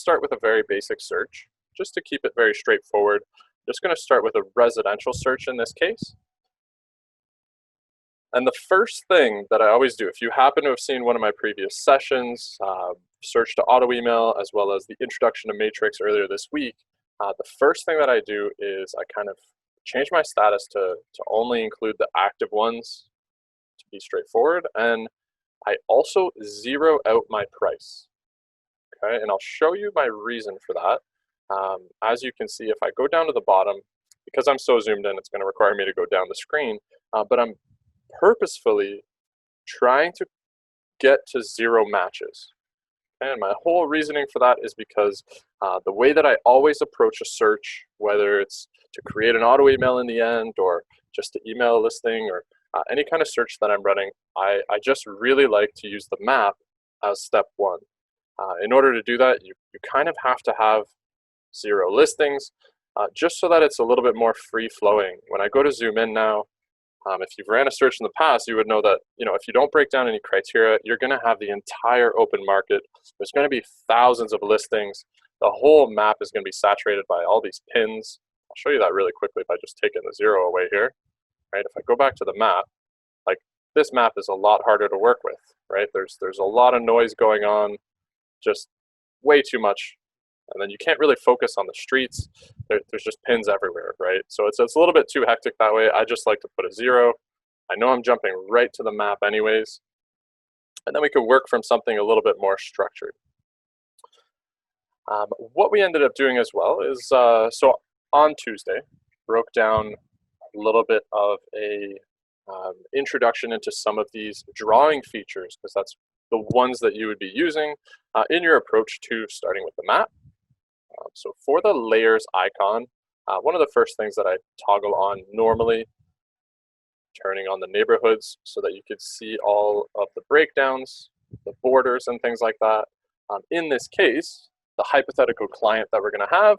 just start with a very basic search, just to keep it very straightforward. I'm just going to start with a residential search in this case. And the first thing that I always do, if you happen to have seen one of my previous sessions, search to auto email, as well as the introduction to Matrix earlier this week, the first thing that I do is I kind of change my status to only include the active ones, to be straightforward, and I also zero out my price. Okay, and I'll show you my reason for that. As you can see, if I go down to the bottom, because I'm so zoomed in, it's going to require me to go down the screen, but I'm purposefully trying to get to 0 matches. And my whole reasoning for that is because the way that I always approach a search, whether it's to create an auto email in the end or just to email a listing or any kind of search that I'm running, I just really like to use the map as step 1. In order to do that, you kind of have to have 0 listings, just so that it's a little bit more free-flowing. When I go to zoom in now, if you've ran a search in the past, you would know that, if you don't break down any criteria, you're going to have the entire open market. There's going to be thousands of listings. The whole map is going to be saturated by all these pins. I'll show you that really quickly by just taking the 0 away here. Right? If I go back to the map, like this map is a lot harder to work with. Right? There's a lot of noise going on, just way too much. And then you can't really focus on the streets. There's just pins everywhere, right? So it's a little bit too hectic that way. I just like to put a 0. I know I'm jumping right to the map anyways. And then we could work from something a little bit more structured. What we ended up doing as well is, so on Tuesday, broke down a little bit of a introduction into some of these drawing features, because that's the ones that you would be using in your approach to starting with the map. So for the layers icon, one of the first things that I toggle on normally, turning on the neighborhoods so that you could see all of the breakdowns, the borders and things like that. In this case, the hypothetical client that we're going to have,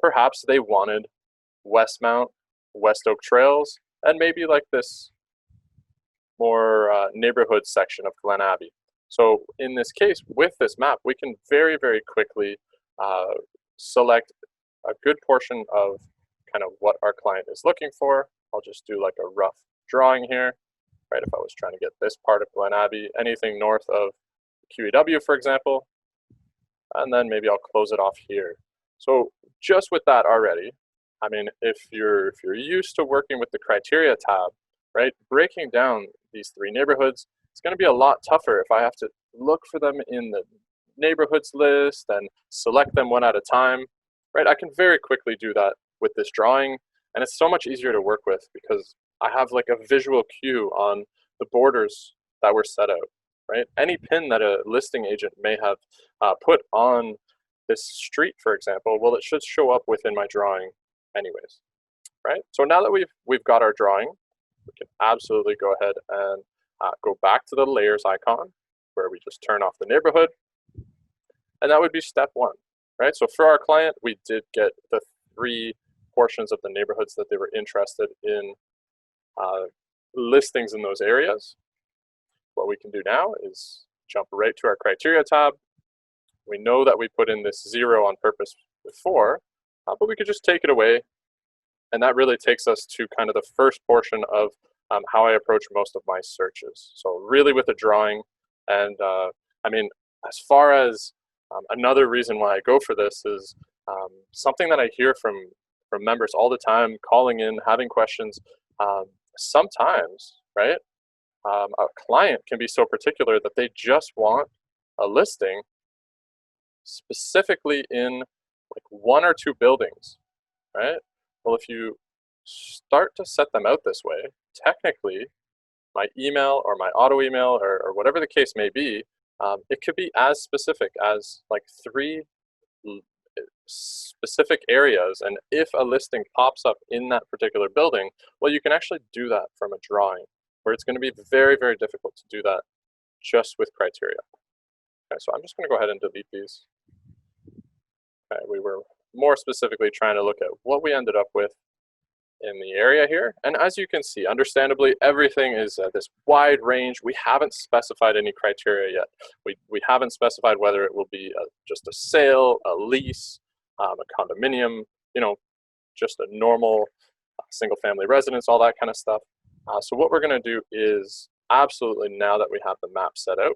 perhaps they wanted Westmount, West Oak Trails, and maybe like this more neighborhood section of Glen Abbey. So in this case, with this map, we can very, very quickly select a good portion of kind of what our client is looking for. I'll just do like a rough drawing here, right? If I was trying to get this part of Glen Abbey, anything north of QEW, for example, and then maybe I'll close it off here. So just with that already, I mean, if you're used to working with the criteria tab, right, breaking down these 3 neighborhoods, it's going to be a lot tougher if I have to look for them in the neighborhoods list and select them one at a time, right? I can very quickly do that with this drawing, and it's so much easier to work with because I have like a visual cue on the borders that were set out, right? Any pin that a listing agent may have put on this street, for example, well, it should show up within my drawing anyways, right? So now that we've got our drawing, we can absolutely go ahead and go back to the layers icon where we just turn off the neighborhood. And that would be step 1, right? So for our client, we did get the 3 portions of the neighborhoods that they were interested in listings in those areas. What we can do now is jump right to our criteria tab. We know that we put in this 0 on purpose before, but we could just take it away. And that really takes us to kind of the first portion of how I approach most of my searches. So really with a drawing. And I mean, as far as another reason why I go for this is something that I hear from members all the time, calling in, having questions. Sometimes, right, a client can be so particular that they just want a listing specifically in like 1 or 2 buildings, right? Well, if you start to set them out this way, technically, my email or my auto email or whatever the case may be, it could be as specific as like 3 specific areas. And if a listing pops up in that particular building, well, you can actually do that from a drawing, where it's going to be very, very difficult to do that just with criteria. Okay, so I'm just going to go ahead and delete these. Okay, we were more specifically trying to look at what we ended up with in the area here. And as you can see, understandably, everything is this wide range. We haven't specified any criteria yet. We haven't specified whether it will be just a sale, a lease, a condominium, just a normal single family residence, all that kind of stuff. So what we're going to do is absolutely, now that we have the map set out,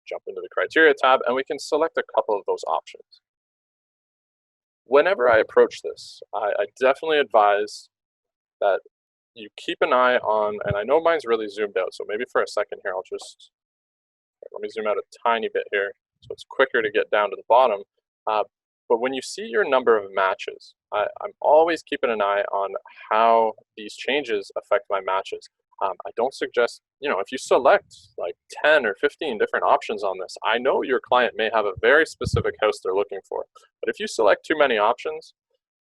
jump into the criteria tab and we can select a couple of those options. Whenever I approach this, I definitely advise that you keep an eye on, and I know mine's really zoomed out, so maybe for a second here, let me zoom out a tiny bit here so it's quicker to get down to the bottom. But when you see your number of matches, I'm always keeping an eye on how these changes affect my matches. I don't suggest, if you select like 10 or 15 different options on this, I know your client may have a very specific house they're looking for. But if you select too many options,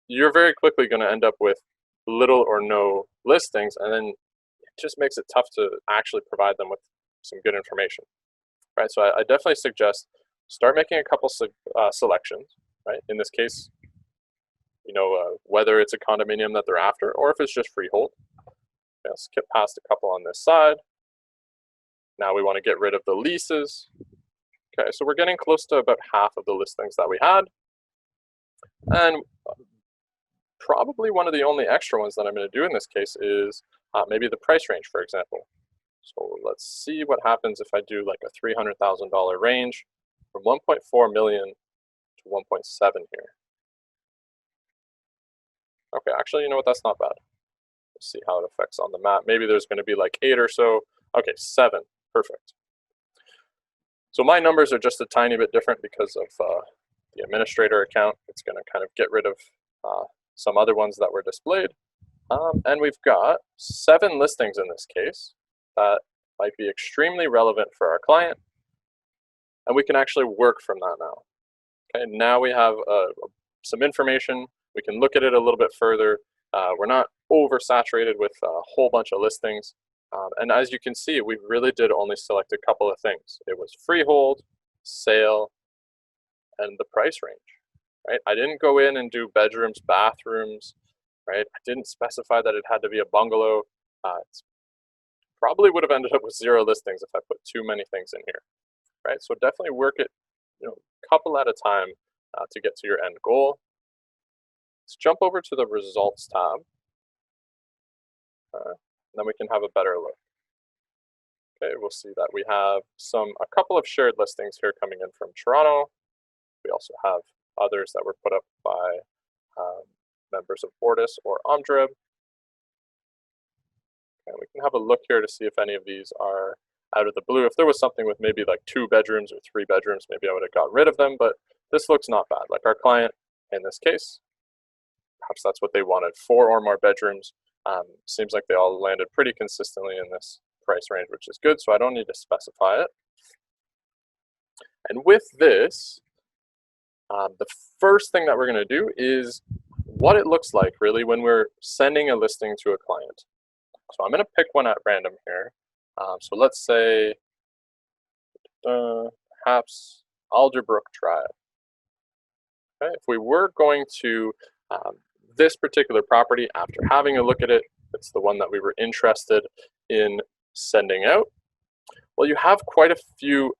you're very quickly going to end up with little or no listings, and then it just makes it tough to actually provide them with some good information. Right? So I definitely suggest start making a couple selections. Right? In this case, whether it's a condominium that they're after or if it's just freehold. Skip past a couple on this side. Now we want to get rid of the leases. Okay, so we're getting close to about half of the listings that we had. And probably one of the only extra ones that I'm going to do in this case is maybe the price range, for example. So let's see what happens if I do like a $300,000 range from 1.4 million to 1.7 here. Okay, actually, you know what? That's not bad. Let's see how it affects on the map. Maybe there's going to be like 8 or so. Okay, 7. Perfect. So my numbers are just a tiny bit different because of the administrator account. It's going to kind of get rid of some other ones that were displayed. And we've got 7 listings in this case that might be extremely relevant for our client. And we can actually work from that now. Okay, now we have some information. We can look at it a little bit further. We're not oversaturated with a whole bunch of listings. And as you can see, we really did only select a couple of things. It was freehold, sale, and the price range. Right? I didn't go in and do bedrooms, bathrooms. Right? I didn't specify that it had to be a bungalow. It's probably would have ended up with 0 listings if I put too many things in here. Right? So definitely work it, couple at a time to get to your end goal. Let's jump over to the results tab. Then we can have a better look. Okay, we'll see that we have a couple of shared listings here coming in from Toronto. We also have others that were put up by members of Ordis or OMDREB. And we can have a look here to see if any of these are out of the blue. If there was something with maybe like 2 bedrooms or 3 bedrooms, maybe I would have got rid of them, but this looks not bad. Like our client in this case, perhaps that's what they wanted, 4 or more bedrooms. Seems like they all landed pretty consistently in this price range, which is good, so I don't need to specify it. And with this, the first thing that we're going to do is what it looks like really when we're sending a listing to a client. So I'm going to pick one at random here. So let's say perhaps Alderbrook Drive. Okay, if we were going to this particular property, after having a look at it, it's the one that we were interested in sending out. Well, you have quite a few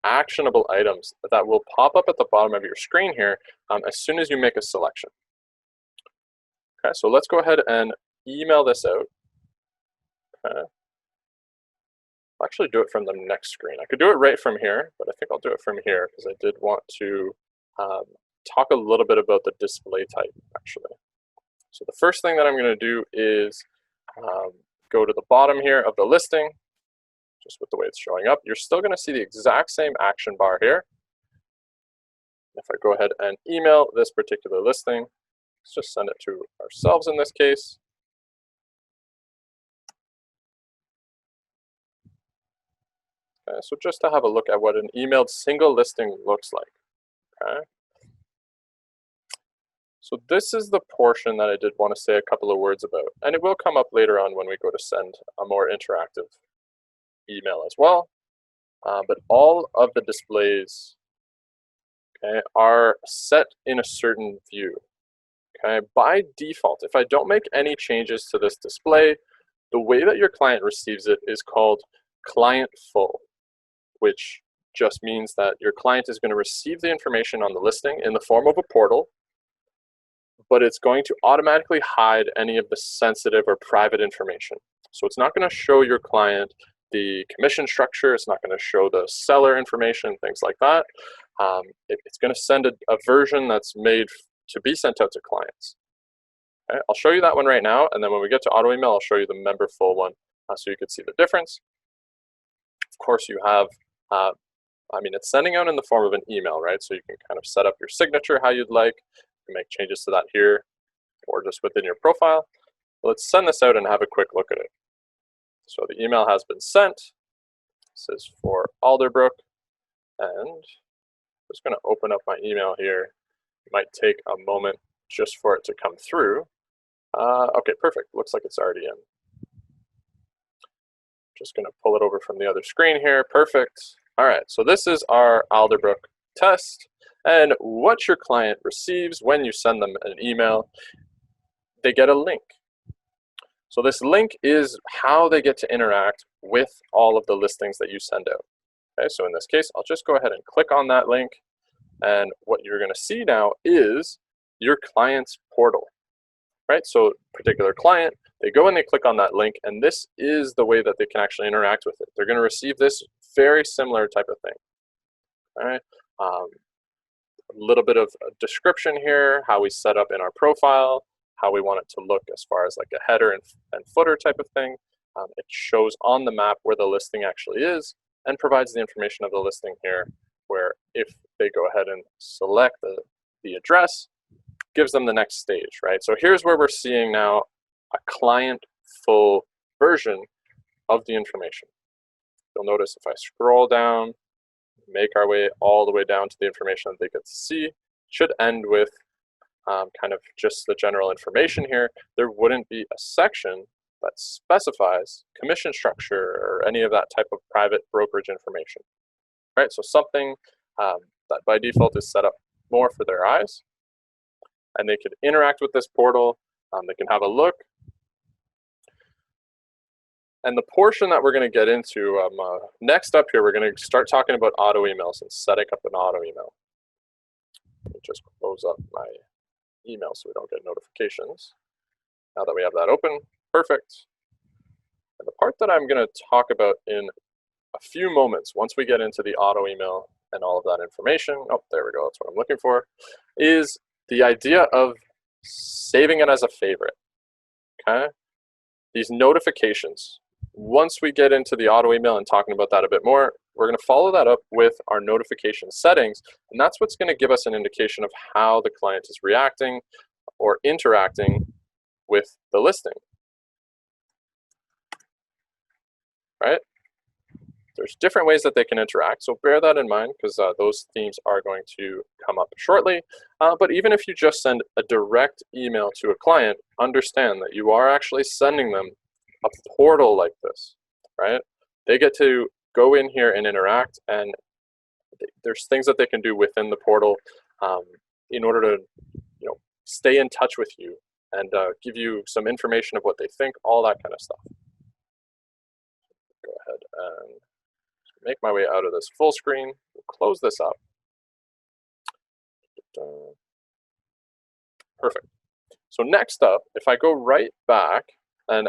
actionable items that will pop up at the bottom of your screen here as soon as you make a selection. Okay, so let's go ahead and email this out. Okay. I'll actually do it from the next screen. I could do it right from here, but I think I'll do it from here because I did want to talk a little bit about the display type, actually. So the first thing that I'm going to do is go to the bottom here of the listing, just with the way it's showing up. You're still going to see the exact same action bar here. If I go ahead and email this particular listing, let's just send it to ourselves in this case. Okay, so just to have a look at what an emailed single listing looks like. Okay. So this is the portion that I did want to say a couple of words about, and it will come up later on when we go to send a more interactive email as well. But all of the displays, okay, are set in a certain view. Okay, by default, if I don't make any changes to this display, the way that your client receives it is called client full, which just means that your client is going to receive the information on the listing in the form of a portal, but it's going to automatically hide any of the sensitive or private information. So it's not going to show your client the commission structure, it's not going to show the seller information, things like that. It's going to send a version that's made to be sent out to clients. Okay, I'll show you that one right now, and then when we get to auto email, I'll show you the member full one so you can see the difference. Of course, you have, it's sending out in the form of an email, right? So you can kind of set up your signature how you'd like. You can make changes to that here or just within your profile. Let's send this out and have a quick look at it. So the email has been sent. This is for Alderbrook, and I'm just going to open up my email here. It might take a moment just for it to come through. Okay, perfect. Looks like it's already in. Just going to pull it over from the other screen here. Perfect. All right, so this is our Alderbrook test, and what your client receives when you send them an email, they get a link. So this link is how they get to interact with all of the listings that you send out. Okay, so in this case, I'll just go ahead and click on that link, and what you're going to see now is your client's portal, right? So particular client, they go and they click on that link, and this is the way that they can actually interact with it. They're going to receive this very similar type of thing. All right, a little bit of a description here, how we set up in our profile, how we want it to look as far as like a header and footer type of thing. It shows on the map where the listing actually is and provides the information of the listing here, where if they go ahead and select the address, gives them the next stage, right? So here's where we're seeing now a client full version of the information. You'll notice if I scroll down, make our way all the way down to the information that they get to see, it should end with kind of just the general information here. There wouldn't be a section that specifies commission structure or any of that type of private brokerage information, right? So something that by default is set up more for their eyes, and they could interact with this portal. They can have a look. And the portion that we're going to get into next up here, we're going to start talking about auto emails and setting up an auto email. Let me just close up my email so we don't get notifications. Now that we have that open, perfect. And the part that I'm going to talk about in a few moments, once we get into the auto email and all of that information, oh, there we go, that's what I'm looking for, is the idea of saving it as a favorite, okay? These notifications, once we get into the auto email and talking about that a bit more, we're going to follow that up with our notification settings, and that's what's going to give us an indication of how the client is reacting or interacting with the listing, right? There's different ways that they can interact, so bear that in mind because those themes are going to come up shortly. But even if you just send a direct email to a client, understand that you are actually sending them a portal like this, right? They get to go in here and interact, and there's things that they can do within the portal in order to, stay in touch with you and give you some information of what they think, all that kind of stuff. Go ahead and make my way out of this full screen. We'll close this up. Perfect. So next up, if I go right back, and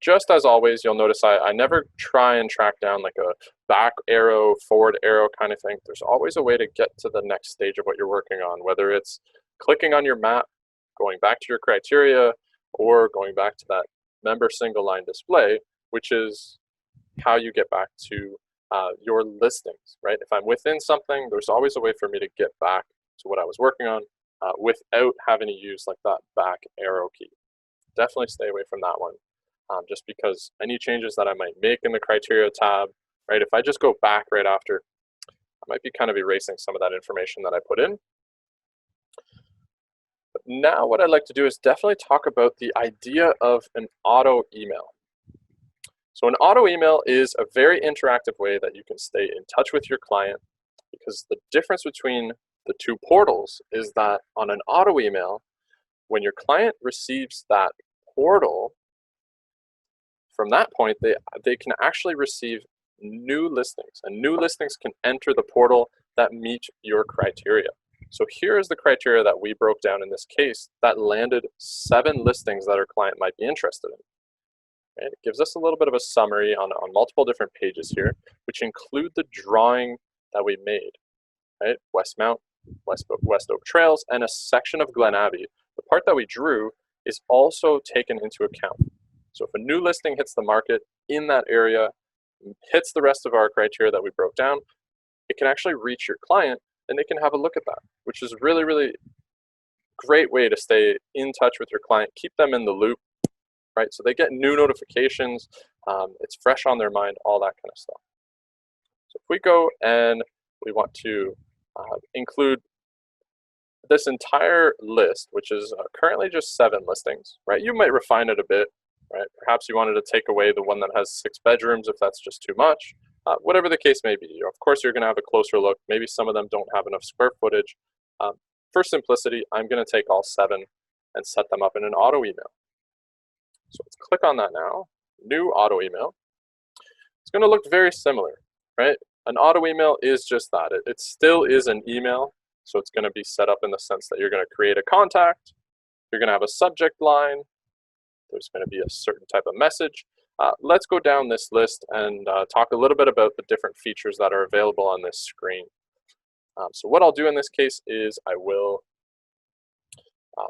just as always, you'll notice I never try and track down like a back arrow, forward arrow kind of thing. There's always a way to get to the next stage of what you're working on, whether it's clicking on your map, going back to your criteria, or going back to that member single line display, which is how you get back to your listings, right? If I'm within something, there's always a way for me to get back to what I was working on without having to use like that back arrow key. Definitely stay away from that one, just because any changes that I might make in the criteria tab, right? If I just go back right after, I might be kind of erasing some of that information that I put in. But now what I'd like to do is definitely talk about the idea of an auto email. So an auto email is a very interactive way that you can stay in touch with your client, because the difference between the two portals is that on an auto email, when your client receives that portal, from that point, they can actually receive new listings, and new listings can enter the portal that meet your criteria. So here is the criteria that we broke down in this case that landed 7 listings that our client might be interested in. Right? It gives us a little bit of a summary on multiple different pages here, which include the drawing that we made. Right? Westmount, West Oak Trails, and a section of Glen Abbey. The part that we drew is also taken into account. So if a new listing hits the market in that area, hits the rest of our criteria that we broke down, it can actually reach your client and they can have a look at that, which is really, really great way to stay in touch with your client, keep them in the loop, right? So they get new notifications, it's fresh on their mind, all that kind of stuff. So if we go and we want to include this entire list, which is currently just 7 listings, right? You might refine it a bit, right? Perhaps you wanted to take away the one that has 6 bedrooms if that's just too much. Whatever the case may be, of course you're going to have a closer look. Maybe some of them don't have enough square footage. For simplicity, I'm going to take all 7 and set them up in an auto email. So let's click on that now. New auto email. It's going to look very similar, right? An auto email is just that. It still is an email. So it's going to be set up in the sense that you're going to create a contact. You're going to have a subject line. There's going to be a certain type of message. Let's go down this list and talk a little bit about the different features that are available on this screen. So what I'll do in this case is I'll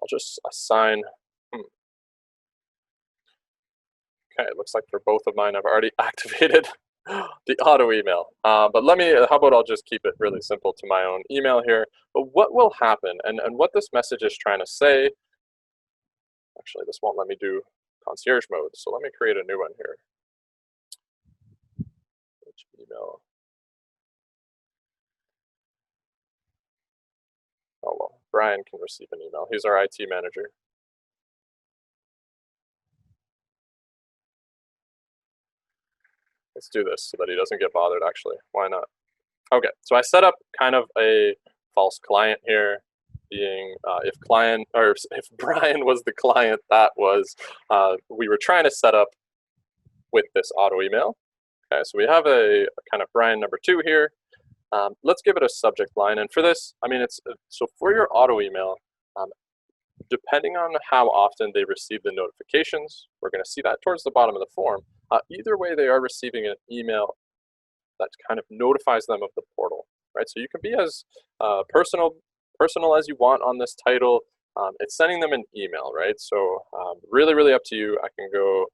just assign, okay, it looks like for both of mine I've already activated the auto email. But how about I'll just keep it really simple to my own email here. But what will happen and what this message is trying to say, actually this won't let me do concierge mode, so let me create a new one here. Which email? Oh well, Brian can receive an email. He's our IT manager. Let's do this so that he doesn't get bothered, actually. Why not? Okay, so I set up kind of a false client here, being if Brian was the client that we were trying to set up with this auto email. Okay, so we have a kind of Brian number 2 here. Let's give it a subject line, and for this, I mean, so for your auto email, depending on how often they receive the notifications, we're going to see that towards the bottom of the form. Either way, they are receiving an email that kind of notifies them of the portal, right? So you can be as personal as you want on this title. It's sending them an email, right? So really, really up to you. I can go.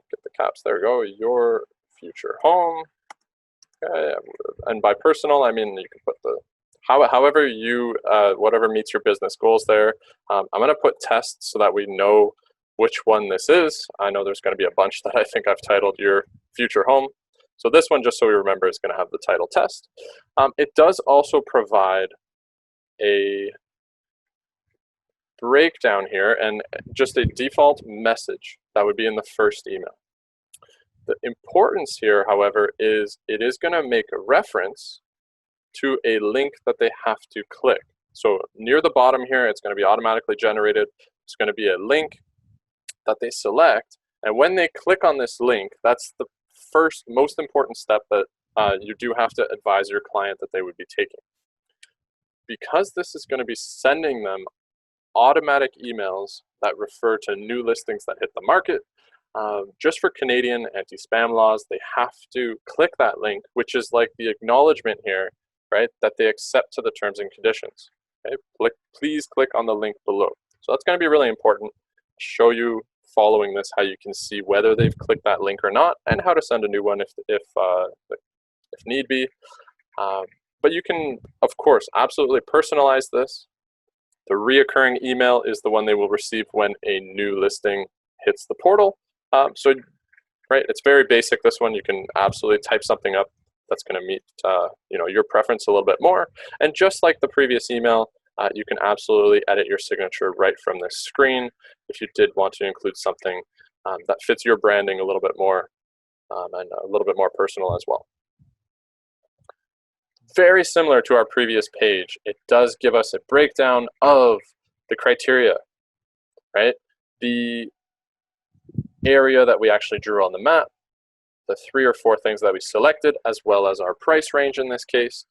Get the caps. There we go. Your future home. Okay, and by personal, I mean you can put the however you whatever meets your business goals there. I'm going to put test so that we know which one this is. I know there's going to be a bunch that I think I've titled your future home. So this one, just so we remember, is going to have the title test. It does also provide a breakdown here and just a default message that would be in the first email. The importance here, however, is it is going to make a reference to a link that they have to click. So near the bottom here, it's going to be automatically generated. It's going to be a link that they select. And when they click on this link, that's the first most important step that you do have to advise your client that they would be taking. Because this is going to be sending them automatic emails that refer to new listings that hit the market, just for Canadian anti-spam laws, they have to click that link, which is like the acknowledgement here, right, that they accept to the terms and conditions. Okay? Please click on the link below. So that's going to be really important. I'll show you following this how you can see whether they've clicked that link or not, and how to send a new one if need be. But you can, of course, absolutely personalize this. The reoccurring email is the one they will receive when a new listing hits the portal. So, right, it's very basic. This one, you can absolutely type something up that's going to meet your preference a little bit more. And just like the previous email, you can absolutely edit your signature right from this screen if you did want to include something that fits your branding a little bit more. and a little bit more personal as well. Very similar to our previous page, it does give us a breakdown of the criteria, right? The area that we actually drew on the map, the 3 or 4 things that we selected, as well as our price range in this case.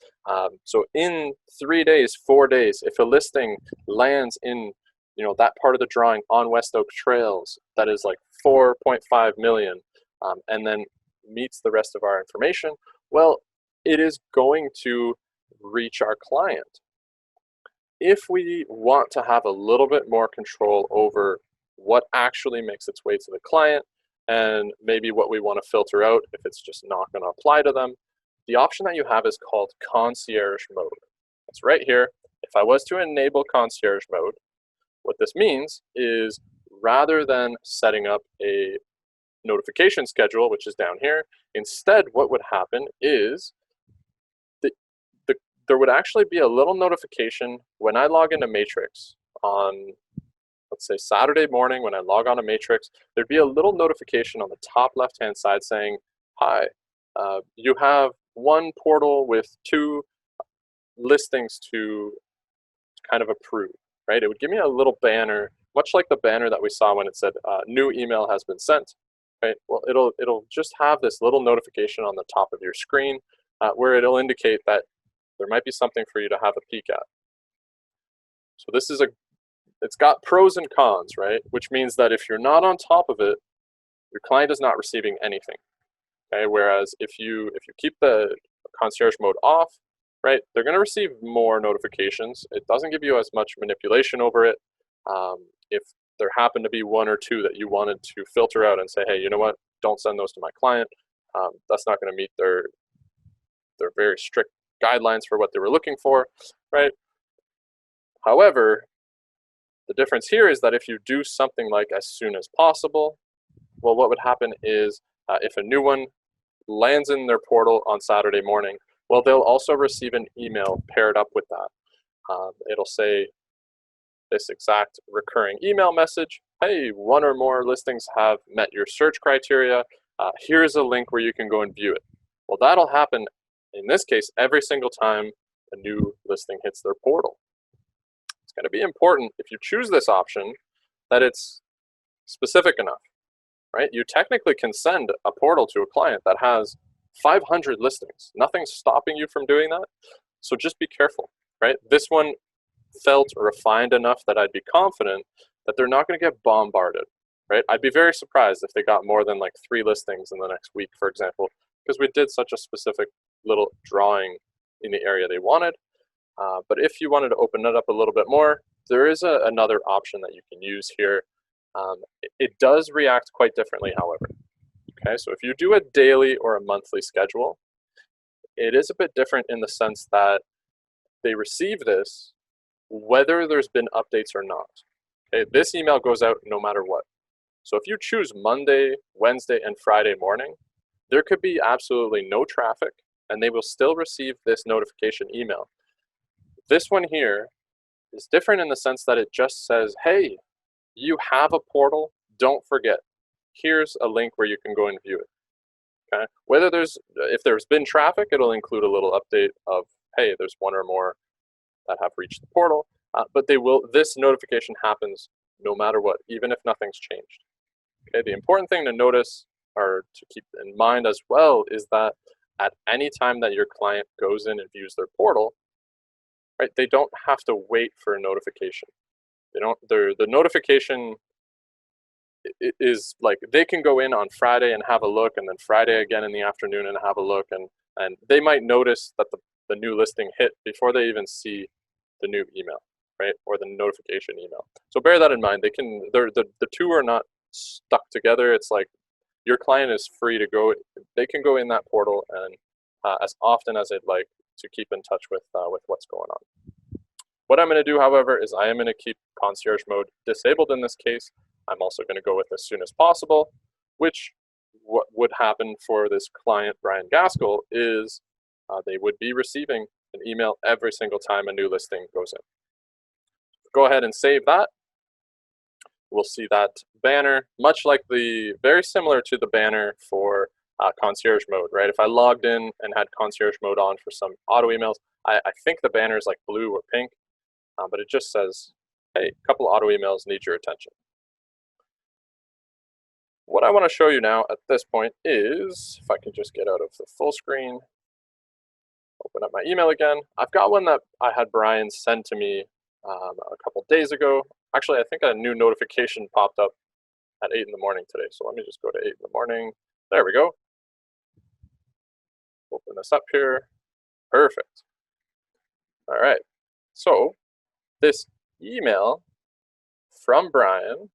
So in 3 days, 4 days, if a listing lands in that part of the drawing on West Oak Trails that is like 4.5 million, and then meets the rest of our information, well, it is going to reach our client. If we want to have a little bit more control over what actually makes its way to the client, and maybe what we want to filter out if it's just not going to apply to them, the option that you have is called concierge mode. It's right here. If I was to enable concierge mode, what this means is rather than setting up a notification schedule, which is down here, instead what would happen is there would actually be a little notification when I log into Matrix on, let's say, Saturday morning. When I log on to Matrix, there'd be a little notification on the top left-hand side saying, hi, you have 1 portal with 2 listings to kind of approve, right? It would give me a little banner, much like the banner that we saw when it said new email has been sent, right? Well, it'll just have this little notification on the top of your screen where it'll indicate that there might be something for you to have a peek at. So this is it's got pros and cons, right? Which means that if you're not on top of it, your client is not receiving anything. Okay, whereas if you keep the concierge mode off, right, they're going to receive more notifications. It doesn't give you as much manipulation over it. If there happen to be 1 or 2 that you wanted to filter out and say, hey, you know what, don't send those to my client, that's not going to meet their very strict guidelines for what they were looking for, right? However, the difference here is that if you do something like as soon as possible, well, what would happen is if a new one lands in their portal on Saturday morning, well, they'll also receive an email paired up with that. It'll say this exact recurring email message, hey, 1 or more listings have met your search criteria. Here's a link where you can go and view it. Well, that'll happen, in this case, every single time a new listing hits their portal. It's going to be important if you choose this option that it's specific enough, right? You technically can send a portal to a client that has 500 listings. Nothing's stopping you from doing that. So just be careful, right? This one felt refined enough that I'd be confident that they're not going to get bombarded, right? I'd be very surprised if they got more than like 3 listings in the next week, for example, because we did such a specific little drawing in the area they wanted. But if you wanted to open it up a little bit more, there is another option that you can use here. It does react quite differently, however. Okay, so if you do a daily or a monthly schedule, it is a bit different in the sense that they receive this whether there's been updates or not. Okay, this email goes out no matter what. So if you choose Monday, Wednesday, and Friday morning, there could be absolutely no traffic, and they will still receive this notification email. This one here is different in the sense that it just says, hey, you have a portal, don't forget. Here's a link where you can go and view it. Okay? If there's been traffic, it'll include a little update of, hey, there's 1 or more that have reached the portal. But this notification happens no matter what, even if nothing's changed. Okay, the important thing to notice or to keep in mind as well is that at any time that your client goes in and views their portal, right, they don't have to wait for a notification. The notification is like they can go in on Friday and have a look, and then Friday again in the afternoon and have a look, and they might notice that the new listing hit before they even see the new email, right, or the notification email. So bear that in mind. The 2 are not stuck together. It's like your client is free to go. They can go in that portal and as often as they'd like to keep in touch with what's going on. What I'm going to do, however, is I am going to keep concierge mode disabled in this case. I'm also going to go with as soon as possible, which what would happen for this client, Brian Gaskell, is they would be receiving an email every single time a new listing goes in. Go ahead and save that. We'll see that banner, very similar to the banner for concierge mode, right? If I logged in and had concierge mode on for some auto emails, I think the banner is like blue or pink, but it just says, hey, a couple auto emails need your attention. What I want to show you now at this point is, if I can just get out of the full screen, open up my email again. I've got one that I had Brian send to me a couple days ago. Actually, I think a new notification popped up at 8 in the morning today. So let me just go to 8 in the morning. There we go. Open this up here. Perfect. All right. So this email from Brian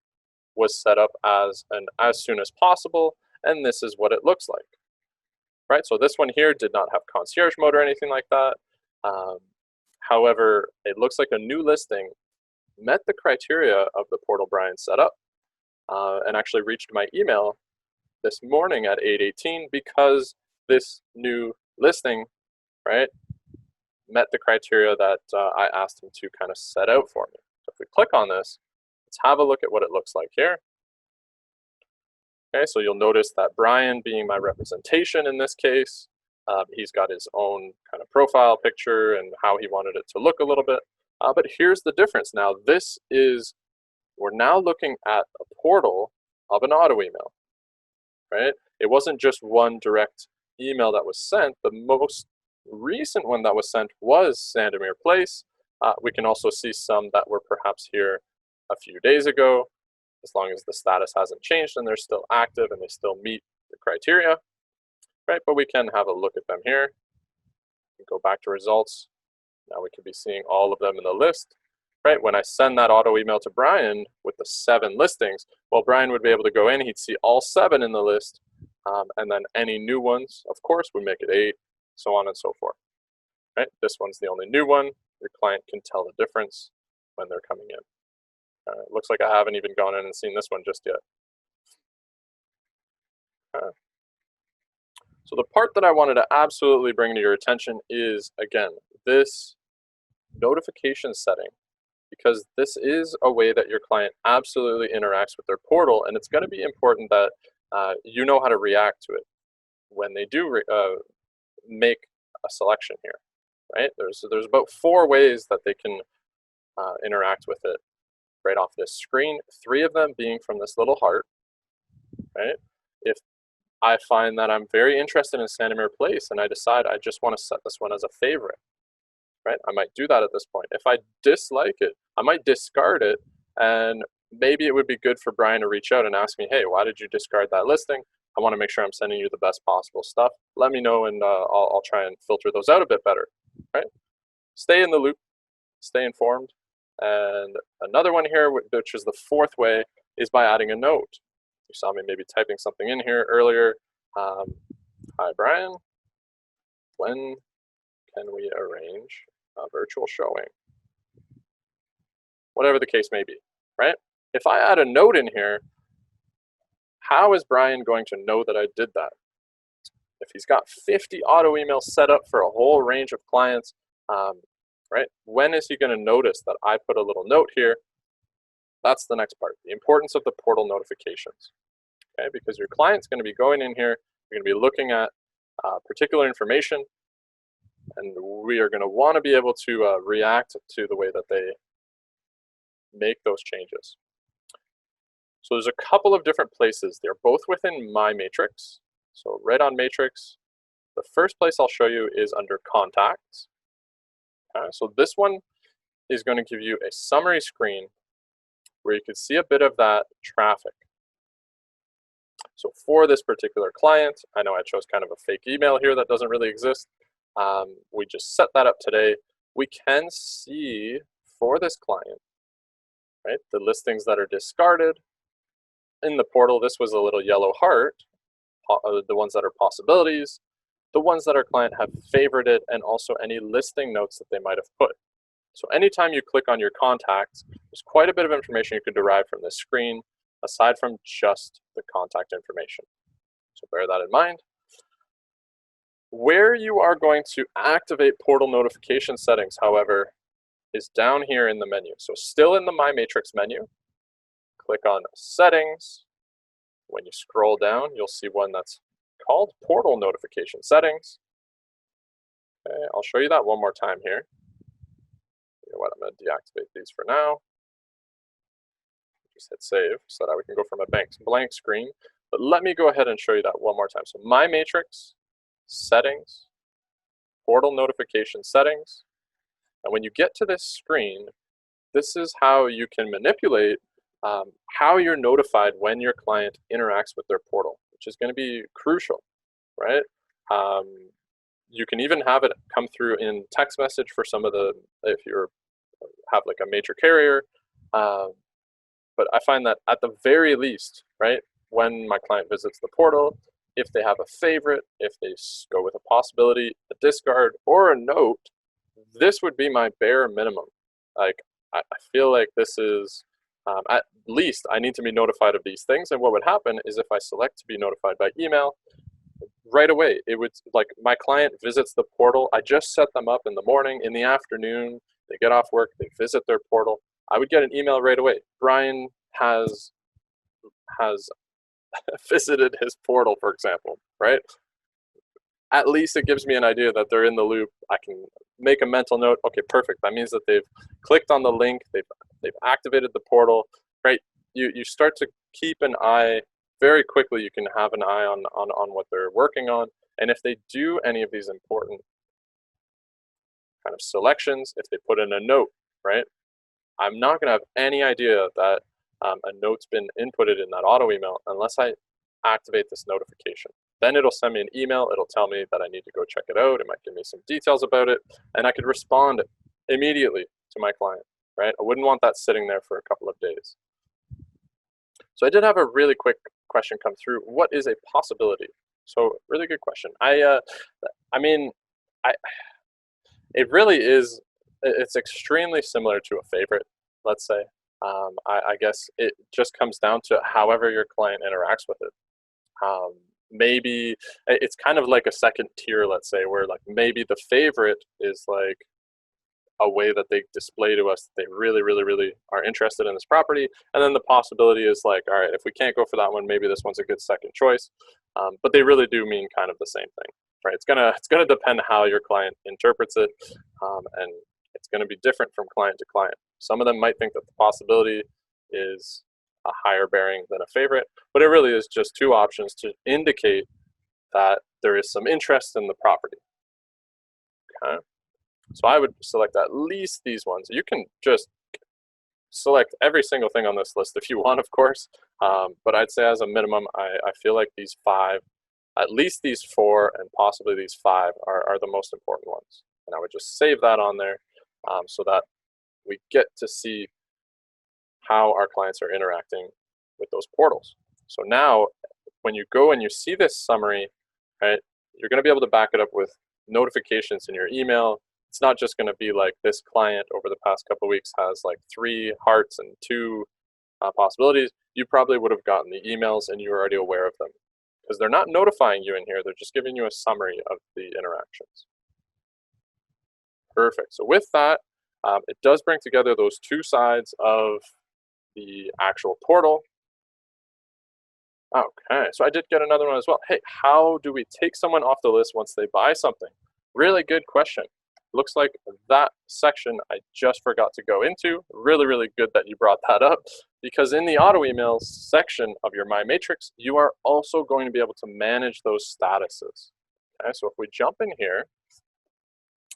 was set up as an as soon as possible, and this is what it looks like. Right, so this one here did not have concierge mode or anything like that. However, it looks like a new listing met the criteria of the portal Brian set up and actually reached my email this morning at 8:18 because this new listing, right, met the criteria that I asked him to kind of set out for me. So if we click on this, let's have a look at what it looks like here. Okay, so you'll notice that Brian being my representation in this case, he's got his own kind of profile picture and how he wanted it to look a little bit. But here's the difference now. We're now looking at a portal of an auto email, right? It wasn't just one direct email that was sent. The most recent one that was sent was Sandomir Place. We can also see some that were perhaps here a few days ago. As long as the status hasn't changed and they're still active and they still meet the criteria, right? But we can have a look at them here. Go back to results. Now we can be seeing all of them in the list, right? When I send that auto email to Brian with the 7 listings, well, Brian would be able to go in, he'd see all 7 in the list, and then any new ones, of course, we make it 8, so on and so forth, right? This one's the only new one. Your client can tell the difference when they're coming in. It looks like I haven't even gone in and seen this one just yet. So the part that I wanted to absolutely bring to your attention is, again, this notification setting, because this is a way that your client absolutely interacts with their portal, and it's going to be important that you know how to react to it when they do make a selection here, right? There's about 4 ways that they can interact with it right off this screen, 3 of them being from this little heart, right? If I find that I'm very interested in Sandomir Place and I decide I just want to set this one as a favorite, right? I might do that at this point. If I dislike it, I might discard it, and maybe it would be good for Brian to reach out and ask me, hey, why did you discard that listing? I want to make sure I'm sending you the best possible stuff. Let me know, and I'll try and filter those out a bit better, right? Stay in the loop, stay informed. And another one here, which is the 4th way, is by adding a note. You saw me maybe typing something in here earlier. Hi, Brian. When can we arrange a virtual showing? Whatever the case may be, right? If I add a note in here, how is Brian going to know that I did that? If he's got 50 auto emails set up for a whole range of clients, right? When is he going to notice that I put a little note here? That's the next part, the importance of the portal notifications, okay? Because your client's going to be going in here, you're going to be looking at particular information, and we are going to want to be able to react to the way that they make those changes. So there's a couple of different places. They're both within My Matrix. So right on Matrix, the first place I'll show you is under Contacts. Okay, so this one is going to give you a summary screen where you can see a bit of that traffic. So for this particular client, I know I chose kind of a fake email here that doesn't really exist. We just set that up today. We can see for this client, right, the listings that are discarded. In the portal, this was a little yellow heart, the ones that are possibilities, the ones that our client have favorited, and also any listing notes that they might have put. So anytime you click on your contacts, there's quite a bit of information you can derive from this screen, aside from just the contact information. So bear that in mind. Where you are going to activate portal notification settings, however, is down here in the menu. So still in the My Matrix menu, click on Settings. When you scroll down, you'll see one that's called portal notification settings. Okay, I'll show you that one more time here. You know what, I'm going to deactivate these for now. Just hit save so that we can go from a blank screen. But let me go ahead and show you that one more time. So my matrix, settings, portal notification settings. And when you get to this screen, this is how you can manipulate how you're notified when your client interacts with their portal, which is going to be crucial, right? You can even have it come through in text message for some of the, if you have like a major carrier. But I find that at the very least, right, when my client visits the portal, if they have a favorite, if they go with a possibility, a discard, or a note, this would be my bare minimum. Like, I feel like this is, at least I need to be notified of these things. And what would happen is if I select to be notified by email, right away, it would, like, my client visits the portal. I just set them up in the morning, in the afternoon, they get off work, they visit their portal. I would get an email right away. Brian has visited his portal, for example, right? At least it gives me an idea that they're in the loop. I can make a mental note. Okay, perfect. That means that they've clicked on the link, they've activated the portal, right? You start to keep an eye very quickly. You can have an eye on what they're working on. And if they do any of these important kind of selections, if they put in a note, right? I'm not going to have any idea that a note's been inputted in that auto email unless I activate this notification. Then it'll send me an email. It'll tell me that I need to go check it out. It might give me some details about it, and I could respond immediately to my client, right? I wouldn't want that sitting there for a couple of days. So I did have a really quick question come through. What is a possibility? So really good question. It really is. It's extremely similar to a favorite, let's say. I guess it just comes down to however your client interacts with it. Maybe it's kind of like a second tier, let's say, where like maybe the favorite is like a way that they display to us that they really, really, really are interested in this property. And then the possibility is like, all right, if we can't go for that one, maybe this one's a good second choice. But they really do mean kind of the same thing, right? It's gonna depend how your client interprets it, and it's going to be different from client to client. Some of them might think that the possibility is a higher bearing than a favorite, but it really is just two options to indicate that there is some interest in the property. Okay, so I would select at least these ones. You can just select every single thing on this list if you want, of course, but I'd say as a minimum, I feel like these five, at least these four, and possibly these five are the most important ones. And I would just save that on there. So that we get to see how our clients are interacting with those portals. So now, when you go and you see this summary, right, you're going to be able to back it up with notifications in your email. It's not just going to be like this client over the past couple of weeks has like 3 hearts and 2 possibilities. You probably would have gotten the emails and you're already aware of them because they're not notifying you in here. They're just giving you a summary of the interactions. Perfect. So with that, it does bring together those two sides of the actual portal. Okay, so I did get another one as well. Hey, how do we take someone off the list once they buy something? Really good question. Looks like that section I just forgot to go into. Really, really good that you brought that up, because in the auto emails section of your My Matrix, you are also going to be able to manage those statuses. Okay, so if we jump in here,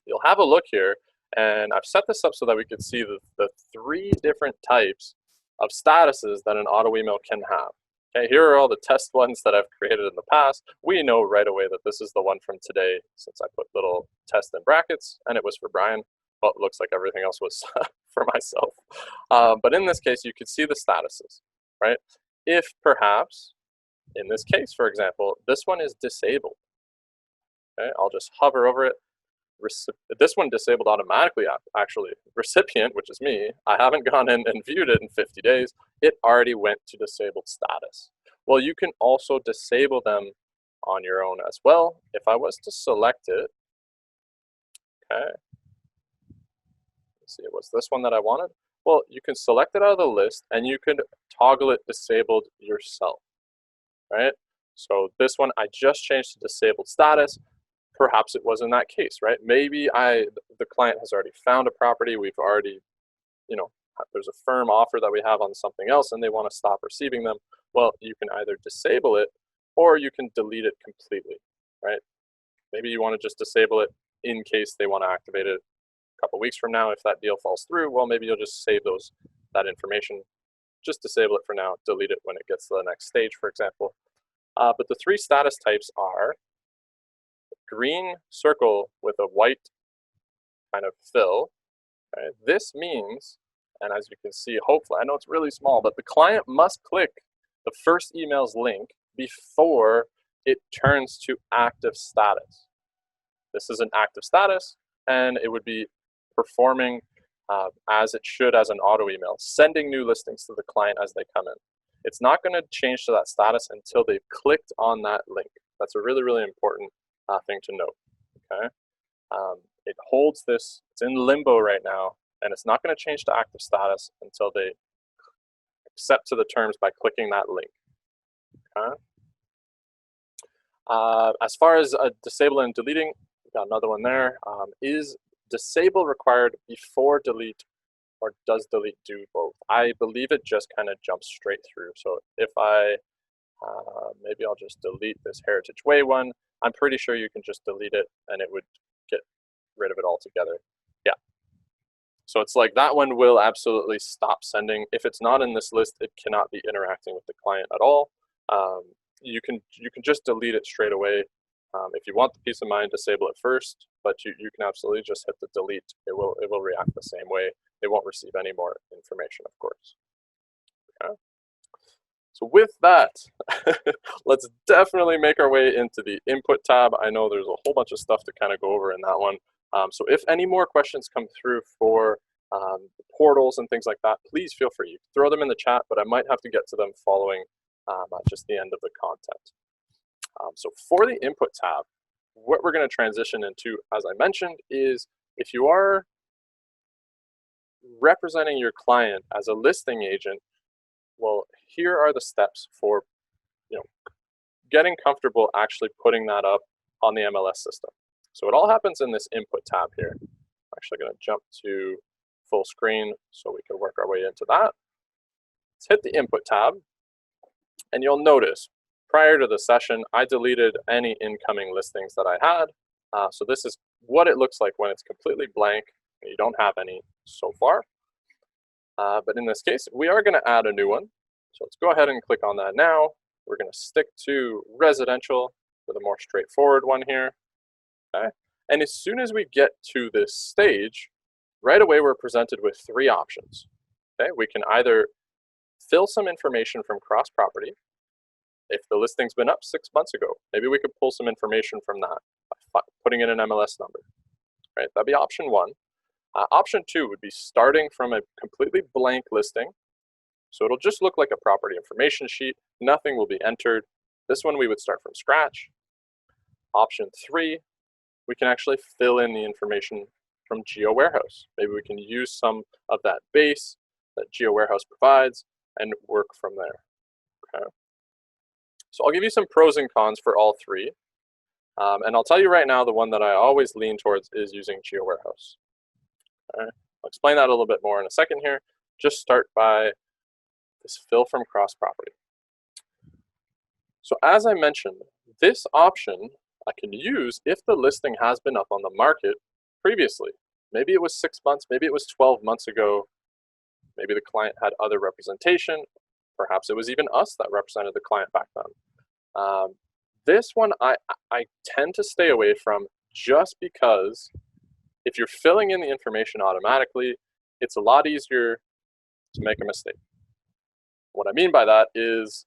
you'll have a look here, and I've set this up so that we can see the 3 different types of statuses that an auto email can have. Okay, here are all the test ones that I've created in the past. We know right away that this is the one from today, since I put little test in brackets, and it was for Brian. Well, it looks like everything else was for myself. But in this case, you can see the statuses, right? If perhaps, in this case, for example, this one is disabled. Okay, I'll just hover over it. This one disabled automatically, actually. Recipient, which is me, I haven't gone in and viewed it in 50 days. It already went to disabled status. Well, you can also disable them on your own as well. If I was to select it, okay, let's see, it was this one that I wanted. Well, you can select it out of the list and you could toggle it disabled yourself, right? So this one, I just changed to disabled status. Perhaps it was in that case, right? Maybe the client has already found a property. We've already, there's a firm offer that we have on something else and they want to stop receiving them. Well, you can either disable it or you can delete it completely, right? Maybe you want to just disable it in case they want to activate it a couple weeks from now. If that deal falls through, well, maybe you'll just save that information. Just disable it for now, delete it when it gets to the next stage, for example. But the 3 status types are green circle with a white kind of fill. Right? This means, and as you can see, hopefully, I know it's really small, but the client must click the first email's link before it turns to active status. This is an active status, and it would be performing as it should as an auto email, sending new listings to the client as they come in. It's not going to change to that status until they've clicked on that link. That's a really, really important thing to note. Okay, it holds this. It's in limbo right now, and it's not going to change to active status until they accept to the terms by clicking that link. Okay. As far as disabling and deleting, we've got another one there. Is disable required before delete, or does delete do both? I believe it just kind of jumps straight through. So if I, maybe I'll just delete this Heritage Way one. I'm pretty sure you can just delete it and it would get rid of it altogether. Yeah. So it's like that one will absolutely stop sending. If it's not in this list, it cannot be interacting with the client at all. You can just delete it straight away. If you want the peace of mind, disable it first, but you can absolutely just hit the delete. It will react the same way. It won't receive any more information, of course. Okay. So with that, let's definitely make our way into the input tab. I know there's a whole bunch of stuff to kind of go over in that one. So if any more questions come through for portals and things like that, please feel free. You can throw them in the chat, but I might have to get to them following just the end of the content. So for the input tab, what we're going to transition into, as I mentioned, is if you are representing your client as a listing agent, well, here are the steps for getting comfortable actually putting that up on the MLS system. So it all happens in this input tab here. I'm actually going to jump to full screen so we can work our way into that. Let's hit the input tab, and you'll notice prior to the session, I deleted any incoming listings that I had. So this is what it looks like when it's completely blank and you don't have any so far. But in this case, we are going to add a new one. So let's go ahead and click on that now. We're going to stick to residential with a more straightforward one here. Okay. And as soon as we get to this stage, right away we're presented with 3 options. Okay. We can either fill some information from cross property. If the listing's been up 6 months ago, maybe we could pull some information from that by putting in an MLS number. Right. That'd be option 1. Option 2 would be starting from a completely blank listing. So it'll just look like a property information sheet. Nothing will be entered. This one we would start from scratch. Option 3, we can actually fill in the information from Geo Warehouse. Maybe we can use some of that base that Geo Warehouse provides and work from there. Okay. So I'll give you some pros and cons for all 3. And I'll tell you right now, the one that I always lean towards is using Geo Warehouse. Okay. I'll explain that a little bit more in a second here. Just start by this fill from cross property. So as I mentioned, this option I can use if the listing has been up on the market previously. Maybe it was 6 months, maybe it was 12 months ago. Maybe the client had other representation. Perhaps it was even us that represented the client back then. This one I tend to stay away from just because if you're filling in the information automatically, it's a lot easier to make a mistake. What I mean by that is,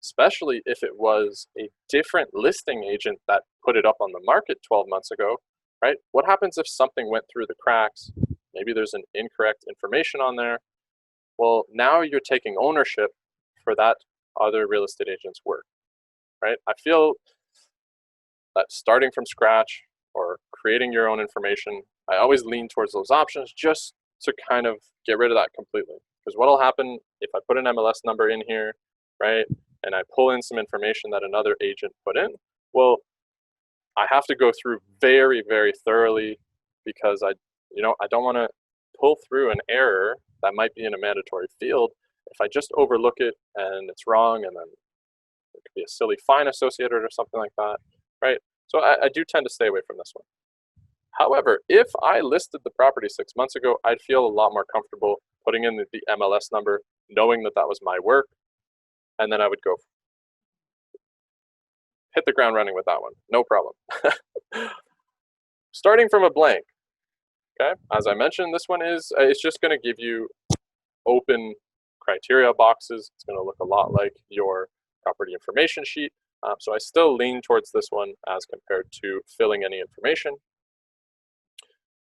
especially if it was a different listing agent that put it up on the market 12 months ago, right? What happens if something went through the cracks? Maybe there's an incorrect information on there. Well, now you're taking ownership for that other real estate agent's work, right? I feel that starting from scratch or creating your own information, I always lean towards those options just to kind of get rid of that completely. Because what will happen if I put an MLS number in here, right, and I pull in some information that another agent put in, well, I have to go through very, very thoroughly because I don't want to pull through an error that might be in a mandatory field. If I just overlook it and it's wrong, and then there could be a silly fine associated or something like that, right? So I do tend to stay away from this one. However, if I listed the property 6 months ago, I'd feel a lot more comfortable putting in the MLS number, knowing that that was my work, and then I would go hit the ground running with that one, no problem. Starting from a blank, okay? As I mentioned, this one it's just going to give you open criteria boxes. It's going to look a lot like your property information sheet. So I still lean towards this one as compared to filling any information.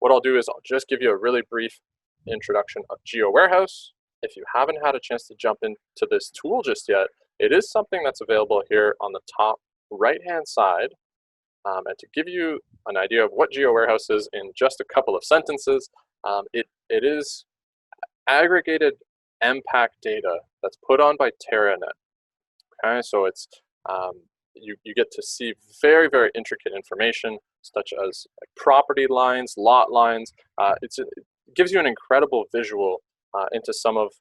What I'll do is I'll just give you a really brief introduction of GeoWarehouse. If you haven't had a chance to jump into this tool just yet, it is something that's available here on the top right-hand side. And to give you an idea of what GeoWarehouse is in just a couple of sentences, it is aggregated MPAC data that's put on by TerraNet. Okay, so it's you get to see very, very intricate information such as like property lines, lot lines. It gives you an incredible visual into some of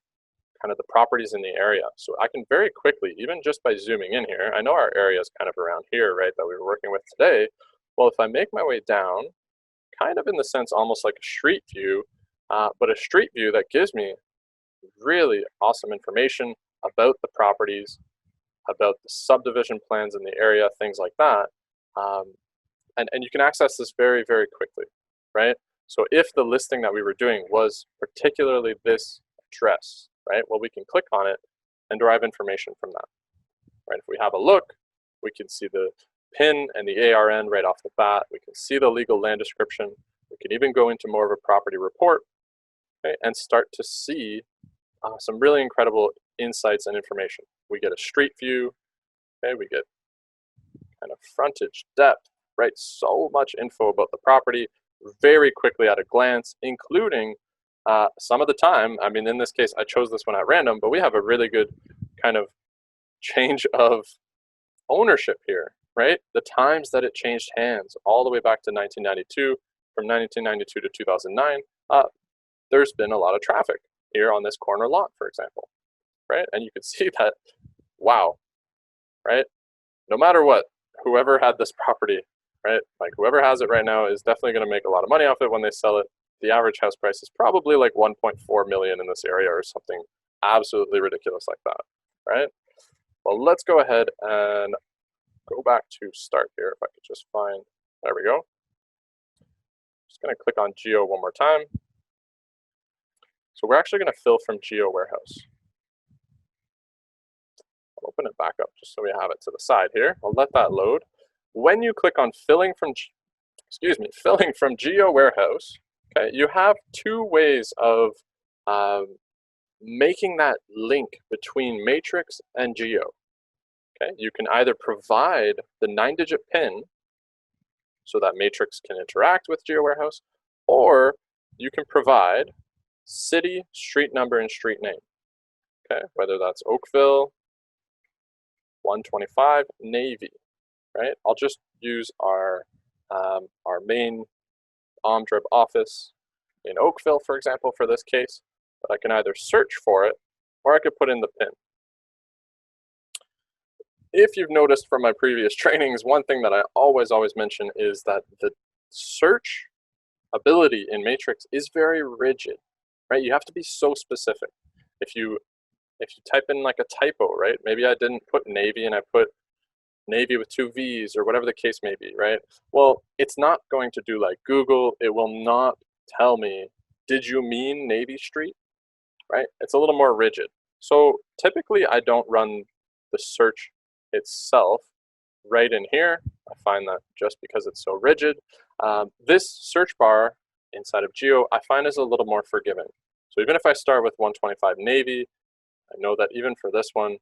kind of the properties in the area. So I can very quickly, even just by zooming in here, I know our area is kind of around here, right, that we were working with today. Well, if I make my way down, kind of in the sense almost like a street view, but a street view that gives me really awesome information about the properties, about the subdivision plans in the area, things like that. And you can access this very, very quickly, right? So if the listing that we were doing was particularly this address, right? Well, we can click on it and derive information from that, right? If we have a look, we can see the PIN and the ARN right off the bat. We can see the legal land description. We can even go into more of a property report, okay, and start to see some really incredible insights and information. We get a street view, okay? We get kind of frontage, depth, right? So much info about the property very quickly at a glance, including some of the time, I mean, in this case, I chose this one at random, but we have a really good kind of change of ownership here, right? The times that it changed hands all the way back to 1992, from 1992 to 2009, there's been a lot of traffic here on this corner lot, for example, right? And you can see that, wow, right? No matter what, whoever had this property, right? Like whoever has it right now is definitely going to make a lot of money off it when they sell it. The average house price is probably like 1.4 million in this area or something absolutely ridiculous like that, right? Well, let's go ahead and go back to start here. If I could just find, there we go. Just going to click on Geo one more time. So we're actually going to fill from GeoWarehouse. I'll open it back up just so we have it to the side here. I'll let that load. When you click on filling from GeoWarehouse, okay, you have two ways of making that link between Matrix and Geo. Okay, you can either provide the 9-digit PIN so that Matrix can interact with GeoWarehouse, or you can provide city, street number, and street name. Okay, whether that's Oakville, 125, Navy, right? I'll just use our main OMDREB office in Oakville, for example, for this case. But I can either search for it, or I could put in the PIN. If you've noticed from my previous trainings, one thing that I always mention is that the search ability in Matrix is very rigid, right? You have to be so specific. If you type in like a typo, right? Maybe I didn't put Navy and I put Navy with 2 V's or whatever the case may be, right? Well, it's not going to do like Google. It will not tell me, did you mean Navy Street, right? It's a little more rigid. So typically I don't run the search itself right in here. I find that just because it's so rigid. This search bar inside of Geo, I find is a little more forgiving. So even if I start with 125 Navy, I know that even for this one,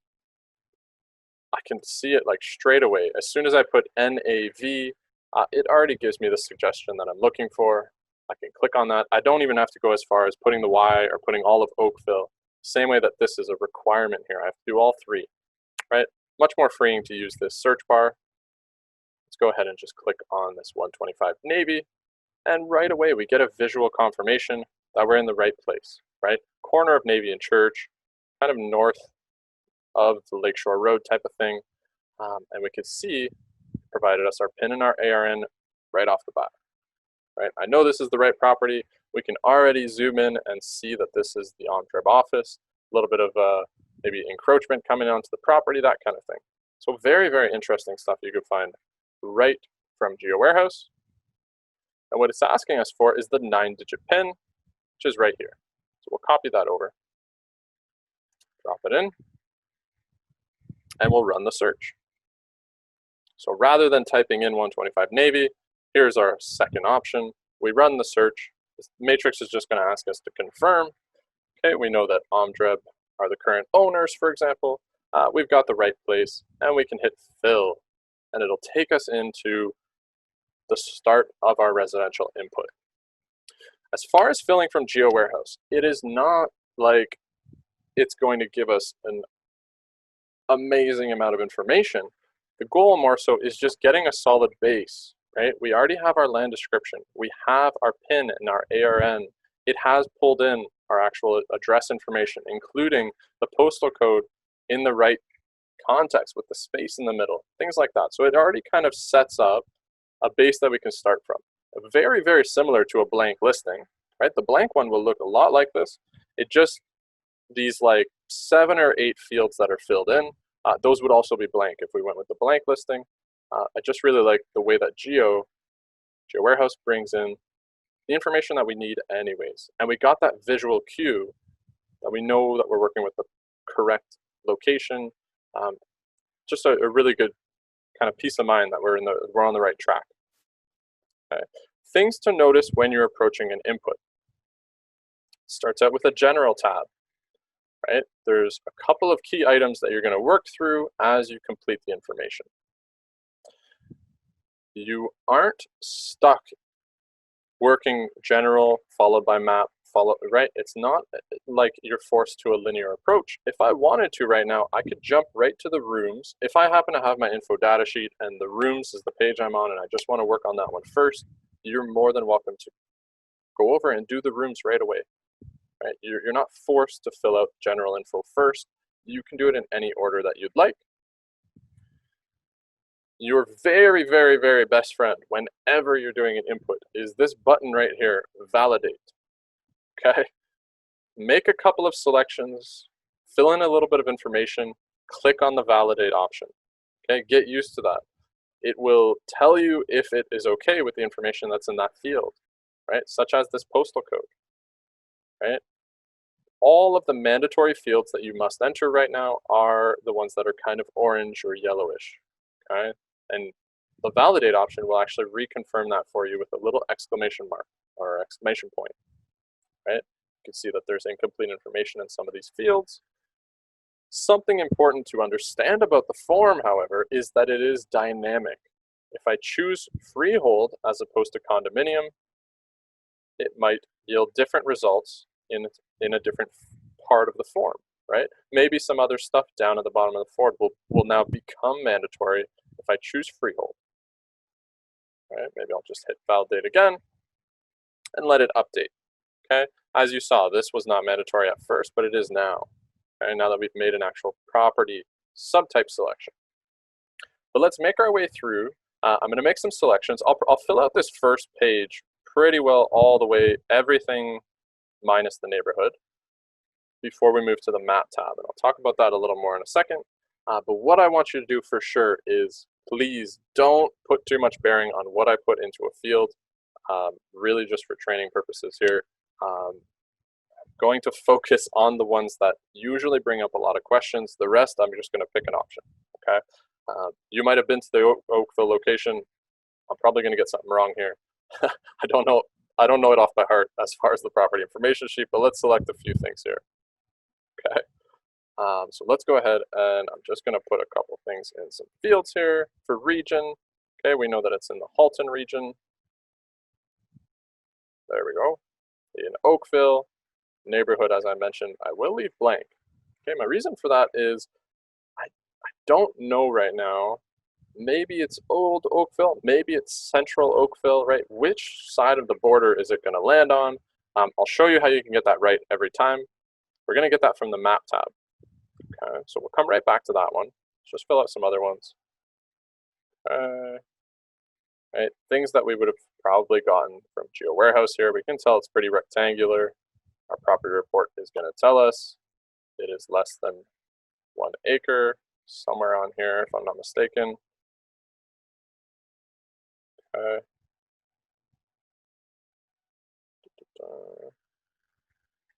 I can see it like straight away. As soon as I put NAV, it already gives me the suggestion that I'm looking for. I can click on that. I don't even have to go as far as putting the Y or putting all of Oakville. Same way that this is a requirement here. I have to do all three, right? much more freeing to use this search bar. Let's go ahead and just click on this 125 Navy, and right away we get a visual confirmation that we're in the right place, right? Corner of Navy and Church, kind of north of the Lakeshore Road type of thing. And we could see provided us our PIN and our ARN right off the bat, right? I know this is the right property. We can already zoom in and see that this is the OMDREB office, a little bit of maybe encroachment coming onto the property, that kind of thing. So very, very interesting stuff you can find right from GeoWarehouse. And what it's asking us for is the 9-digit PIN, which is right here. So we'll copy that over, drop it in, and we'll run the search. So rather than typing in 125 Navy, here's our second option. We run the search. The matrix is just going to ask us to confirm. Okay, we know that OMDREB are the current owners, for example. We've got the right place, and we can hit fill, and it'll take us into the start of our residential input. As far as filling from GeoWarehouse, it is not like it's going to give us an amazing amount of information. The goal more so is just getting a solid base, right? We already have our land description. We have our PIN and our ARN. It has pulled in our actual address information, including the postal code in the right context with the space in the middle, things like that. So it already kind of sets up a base that we can start from. Very, very similar to a blank listing, right? The blank one will look a lot like this. It just, these like 7 or 8 fields that are filled in, those would also be blank if we went with the blank listing. I just really like the way that GeoWarehouse brings in the information that we need anyways. And we got that visual cue that we know that we're working with the correct location. Just a really good kind of peace of mind that we're on the right track. Okay. Things to notice when you're approaching an input. Starts out with a general tab, right? There's a couple of key items that you're going to work through as you complete the information. You aren't stuck working general followed by map, right? It's not like you're forced to a linear approach. If I wanted to right now, I could jump right to the rooms. If I happen to have my info data sheet and the rooms is the page I'm on and I just want to work on that one first, you're more than welcome to go over and do the rooms right away. Right? You're not forced to fill out general info first. You can do it in any order that you'd like. Your very, very, very best friend whenever you're doing an input is this button right here, validate. Okay? Make a couple of selections, fill in a little bit of information, click on the validate option. Okay? Get used to that. It will tell you if it is okay with the information that's in that field, right? Such as this postal code, right? All of the mandatory fields that you must enter right now are the ones that are kind of orange or yellowish, okay? And the validate option will actually reconfirm that for you with a little exclamation mark or exclamation point, right? You can see that there's incomplete information in some of these fields. Something important to understand about the form, however, is that it is dynamic. If I choose freehold as opposed to condominium, it might yield different results in a different part of the form, right? Maybe some other stuff down at the bottom of the form will now become mandatory if I choose freehold. Right? Maybe I'll just hit validate again and let it update. Okay? As you saw, this was not mandatory at first, but it is now. Okay? Now that we've made an actual property subtype selection. But let's make our way through. I'm going to make some selections. I'll fill out this first page pretty well all the way, everything minus the neighborhood, before we move to the map tab. And I'll talk about that a little more in a second. But what I want you to do for sure is please don't put too much bearing on what I put into a field, really just for training purposes here. I'm going to focus on the ones that usually bring up a lot of questions. The rest, I'm just going to pick an option, okay? You might have been to the Oakville location. I'm probably going to get something wrong here. I don't know it off by heart as far as the property information sheet, but let's select a few things here, okay? So let's go ahead and I'm just going to put a couple things in some fields here for region. Okay, we know that it's in the Halton region. There we go. In Oakville, neighborhood, as I mentioned, I will leave blank. Okay, my reason for that is I don't know right now. Maybe it's Old Oakville, maybe it's Central Oakville, right? Which side of the border is it going to land on? I'll show you how you can get that right every time. We're going to get that from the map tab. Okay, so we'll come right back to that one. Let's just fill out some other ones. Right, things that we would have probably gotten from Geo Warehouse here. We can tell it's pretty rectangular. Our property report is going to tell us it is less than 1 acre, somewhere on here, if I'm not mistaken. Okay.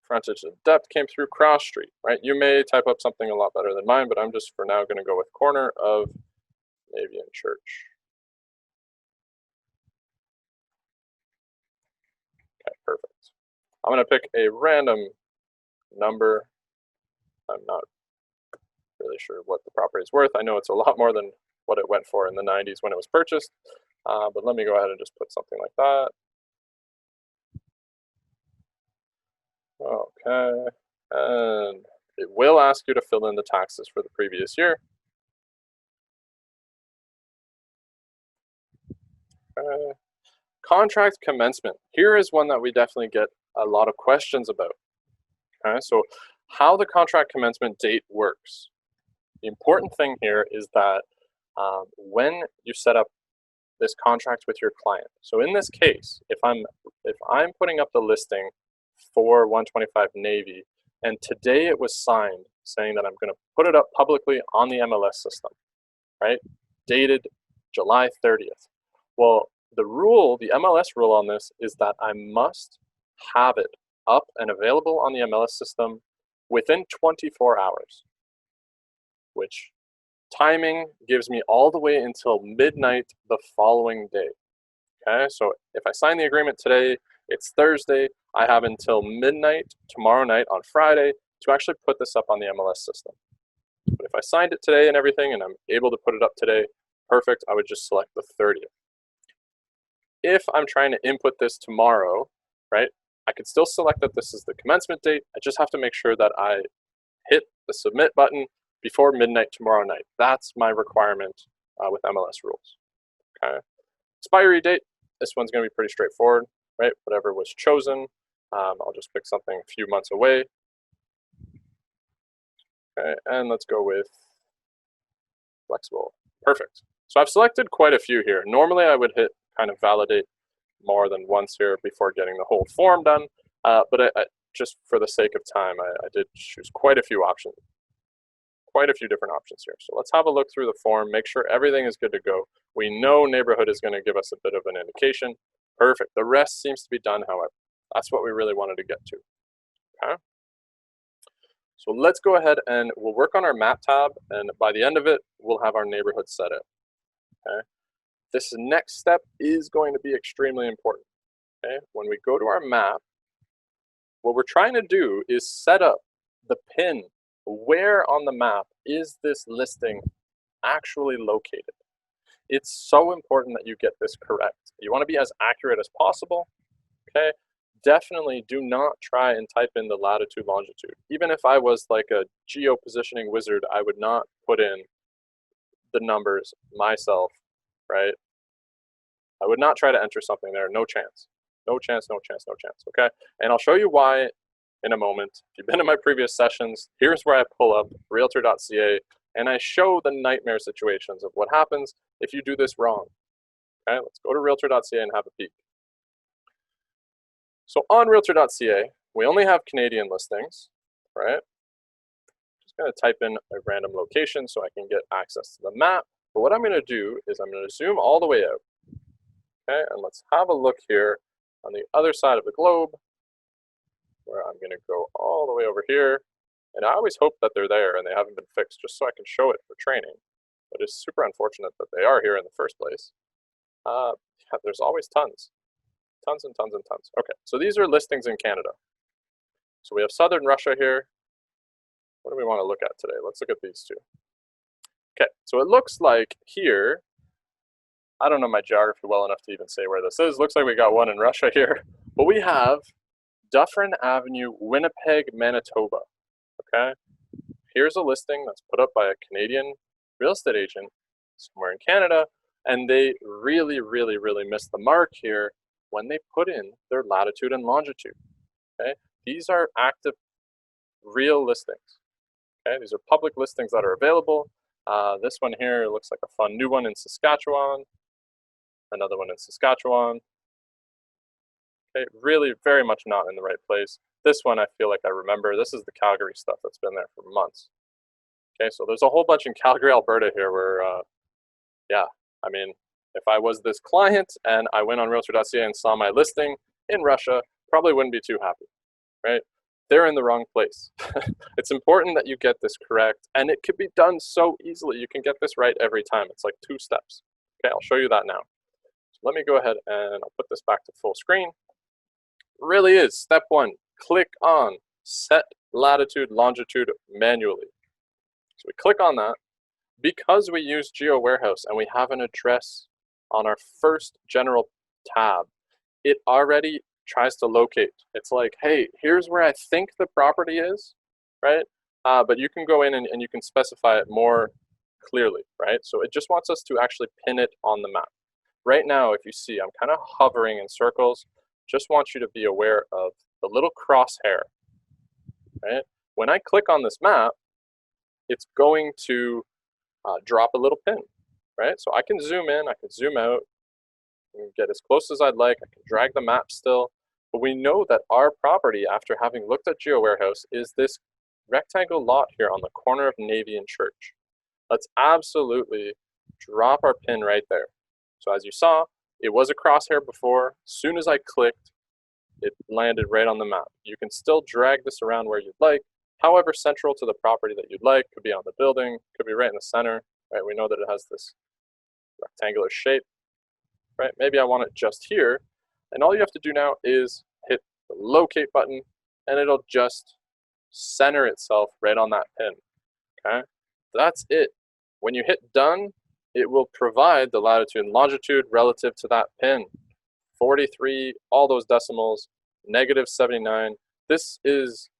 Frontage and depth came through cross street, right? You may type up something a lot better than mine, but I'm just for now going to go with corner of Navy and Church. Okay, perfect. I'm going to pick a random number. I'm not really sure what the property is worth. I know it's a lot more than what it went for in the 90s when it was purchased, but let me go ahead and just put something like that. Okay, and it will ask you to fill in the taxes for the previous year. Okay. Contract commencement. Here is one that we definitely get a lot of questions about. Okay, so how the contract commencement date works. The important thing here is that when you set up this contract with your client. So in this case, if I'm putting up the listing for 125 Navy, and today it was signed saying that I'm going to put it up publicly on the MLS system, right? Dated July 30th. Well, the MLS rule on this is that I must have it up and available on the MLS system within 24 hours, which timing gives me all the way until midnight the following day. Okay, so if I sign the agreement today, it's Thursday, I have until midnight tomorrow night on Friday to actually put this up on the MLS system. But if I signed it today and everything and I'm able to put it up today, perfect, I would just select the 30th. If I'm trying to input this tomorrow, right, I could still select that this is the commencement date. I just have to make sure that I hit the submit button before midnight tomorrow night. That's my requirement with MLS rules. Okay. Expiry date, this one's going to be pretty straightforward, right? Whatever was chosen, I'll just pick something a few months away. Okay, and let's go with flexible. Perfect. So I've selected quite a few here. Normally I would hit kind of validate more than once here before getting the whole form done, but I just for the sake of time, I did choose quite a few options. Quite a few different options here. So let's have a look through the form, make sure everything is good to go. We know neighborhood is going to give us a bit of an indication. Perfect. The rest seems to be done, however. That's what we really wanted to get to. Okay. So let's go ahead and we'll work on our map tab, and by the end of it, we'll have our neighborhood set up. Okay. This next step is going to be extremely important. Okay. When we go to our map, what we're trying to do is set up the pin. Where on the map is this listing actually located? It's so important that you get this correct. You want to be as accurate as possible, okay? Definitely do not try and type in the latitude, longitude. Even if I was like a geo-positioning wizard, I would not put in the numbers myself, right? I would not try to enter something there, no chance. No chance, no chance, no chance, okay? And I'll show you why in a moment. If you've been in my previous sessions, here's where I pull up realtor.ca and I show the nightmare situations of what happens if you do this wrong. Okay, let's go to realtor.ca and have a peek. So on realtor.ca, we only have Canadian listings, right? Just gonna type in a random location so I can get access to the map. But what I'm gonna do is I'm gonna zoom all the way out. Okay, and let's have a look here on the other side of the globe, where I'm going to go all the way over here. And I always hope that they're there and they haven't been fixed just so I can show it for training. But it's super unfortunate that they are here in the first place. Yeah, there's always tons. Tons and tons and tons. Okay, so these are listings in Canada. So we have Southern Russia here. What do we want to look at today? Let's look at these two. Okay, so it looks like here, I don't know my geography well enough to even say where this is. Looks like we got one in Russia here. But we have Dufferin Avenue, Winnipeg, Manitoba. Okay, here's a listing that's put up by a Canadian real estate agent somewhere in Canada, and they really, really, really missed the mark here when they put in their latitude and longitude. Okay, these are active, real listings. Okay, these are public listings that are available. This one here looks like a fun new one in Saskatchewan. Another one in Saskatchewan. Okay, really very much not in the right place. This one I feel like I remember. This is the Calgary stuff that's been there for months. Okay, so there's a whole bunch in Calgary, Alberta here where, yeah, I mean, if I was this client and I went on Realtor.ca and saw my listing in Russia, probably wouldn't be too happy, right? They're in the wrong place. It's important that you get this correct, and it could be done so easily. You can get this right every time. It's like 2 steps. Okay, I'll show you that now. So let me go ahead and I'll put this back to full screen. It really is step 1. Click on set latitude, longitude manually. So we click on that. Because we use Geo Warehouse and we have an address on our first general tab, it already tries to locate. It's like, hey, here's where I think the property is, right? But you can go in and you can specify it more clearly, right? So it just wants us to actually pin it on the map. Right now, if you see, I'm kind of hovering in circles. Just want you to be aware of the little crosshair, right? When I click on this map, it's going to drop a little pin, right? So I can zoom in, I can zoom out, and get as close as I'd like. I can drag the map still, but we know that our property, after having looked at Geo Warehouse, is this rectangle lot here on the corner of Navy and Church. Let's absolutely drop our pin right there. So as you saw, it was a crosshair before. As soon as I clicked, it landed right on the map. You can still drag this around where you'd like, however central to the property that you'd like. Could be on the building, could be right in the center, right? We know that it has this rectangular shape, right? Maybe I want it just here, and all you have to do now is hit the locate button, and it'll just center itself right on that pin, okay? That's it. When you hit done, it will provide the latitude and longitude relative to that pin. 43, all those decimals, -79. This is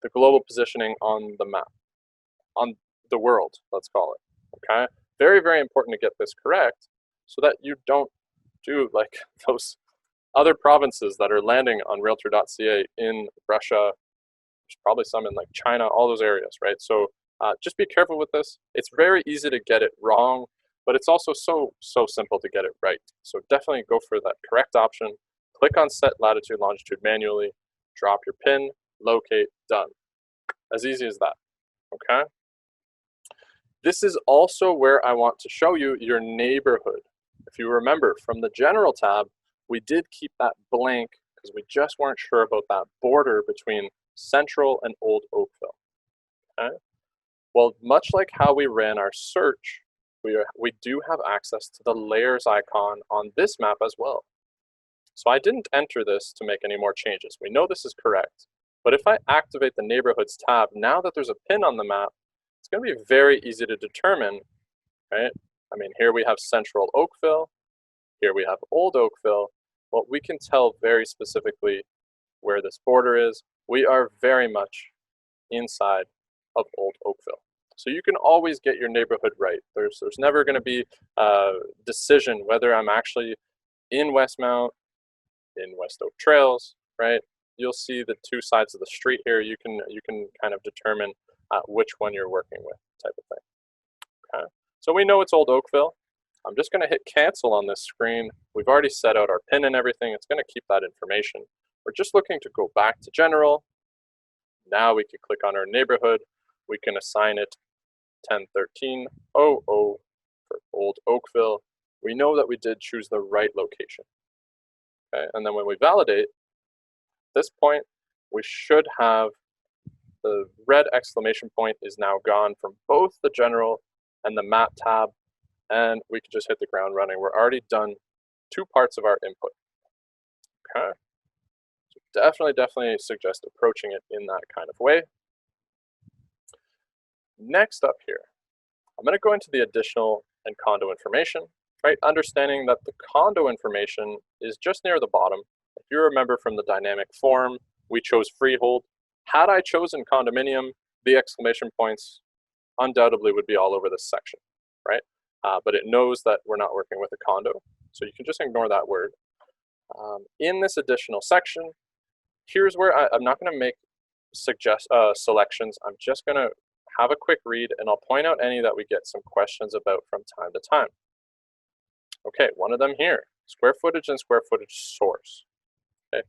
the global positioning on the map, on the world, let's call it, okay? Very, very important to get this correct so that you don't do like those other provinces that are landing on Realtor.ca in Russia. There's probably some in like China, all those areas, right? So just be careful with this. It's very easy to get it wrong, but it's also so simple to get it right. So definitely go for that correct option. Click on set latitude, longitude manually, drop your pin, locate, done. As easy as that, okay? This is also where I want to show you your neighborhood. If you remember from the general tab, we did keep that blank because we just weren't sure about that border between Central and Old Oakville, okay? Well, much like how we ran our search, we do have access to the layers icon on this map as well. So I didn't enter this to make any more changes. We know this is correct. But if I activate the neighborhoods tab, now that there's a pin on the map, it's going to be very easy to determine, right? I mean, here we have Central Oakville, here we have Old Oakville. Well, we can tell very specifically where this border is. We are very much inside of Old Oakville. So you can always get your neighborhood right. There's never going to be a decision whether I'm actually in Westmount, in West Oak Trails, right? You'll see the 2 sides of the street here. You can kind of determine which one you're working with, type of thing. Okay. So we know it's Old Oakville. I'm just going to hit cancel on this screen. We've already set out our pin and everything. It's going to keep that information. We're just looking to go back to general. Now we can click on our neighborhood. We can assign it 101300 for Old Oakville. We know that we did choose the right location. Okay, and then when we validate, at this point, we should have the red exclamation point is now gone from both the general and the map tab, and we can just hit the ground running. We're already done 2 parts of our input. Okay, so definitely suggest approaching it in that kind of way. Next up here, I'm going to go into the additional and condo information, right? Understanding that the condo information is just near the bottom. If you remember from the dynamic form, we chose freehold. Had I chosen condominium, the exclamation points undoubtedly would be all over this section. but it knows that we're not working with a condo. So you can just ignore that word. In this additional section, here's where I'm not going to make selections. I'm just going to have a quick read, and I'll point out any that we get some questions about from time to time. Okay, one of them here, square footage and square footage source. Okay,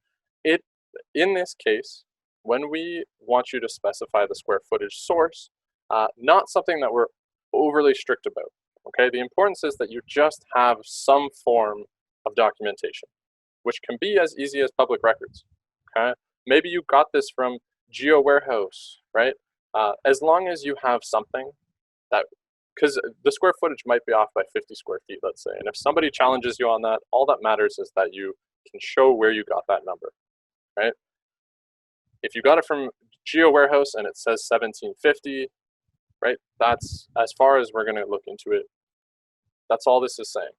in this case, when we want you to specify the square footage source, not something that we're overly strict about. Okay, the importance is that you just have some form of documentation, which can be as easy as public records. Okay, maybe you got this from Geo Warehouse, right? As long as you have something that, because the square footage might be off by 50 square feet, let's say, and if somebody challenges you on that, all that matters is that you can show where you got that number, right? If you got it from Geo Warehouse and it says 1750, right? That's as far as we're going to look into it. That's all this is saying.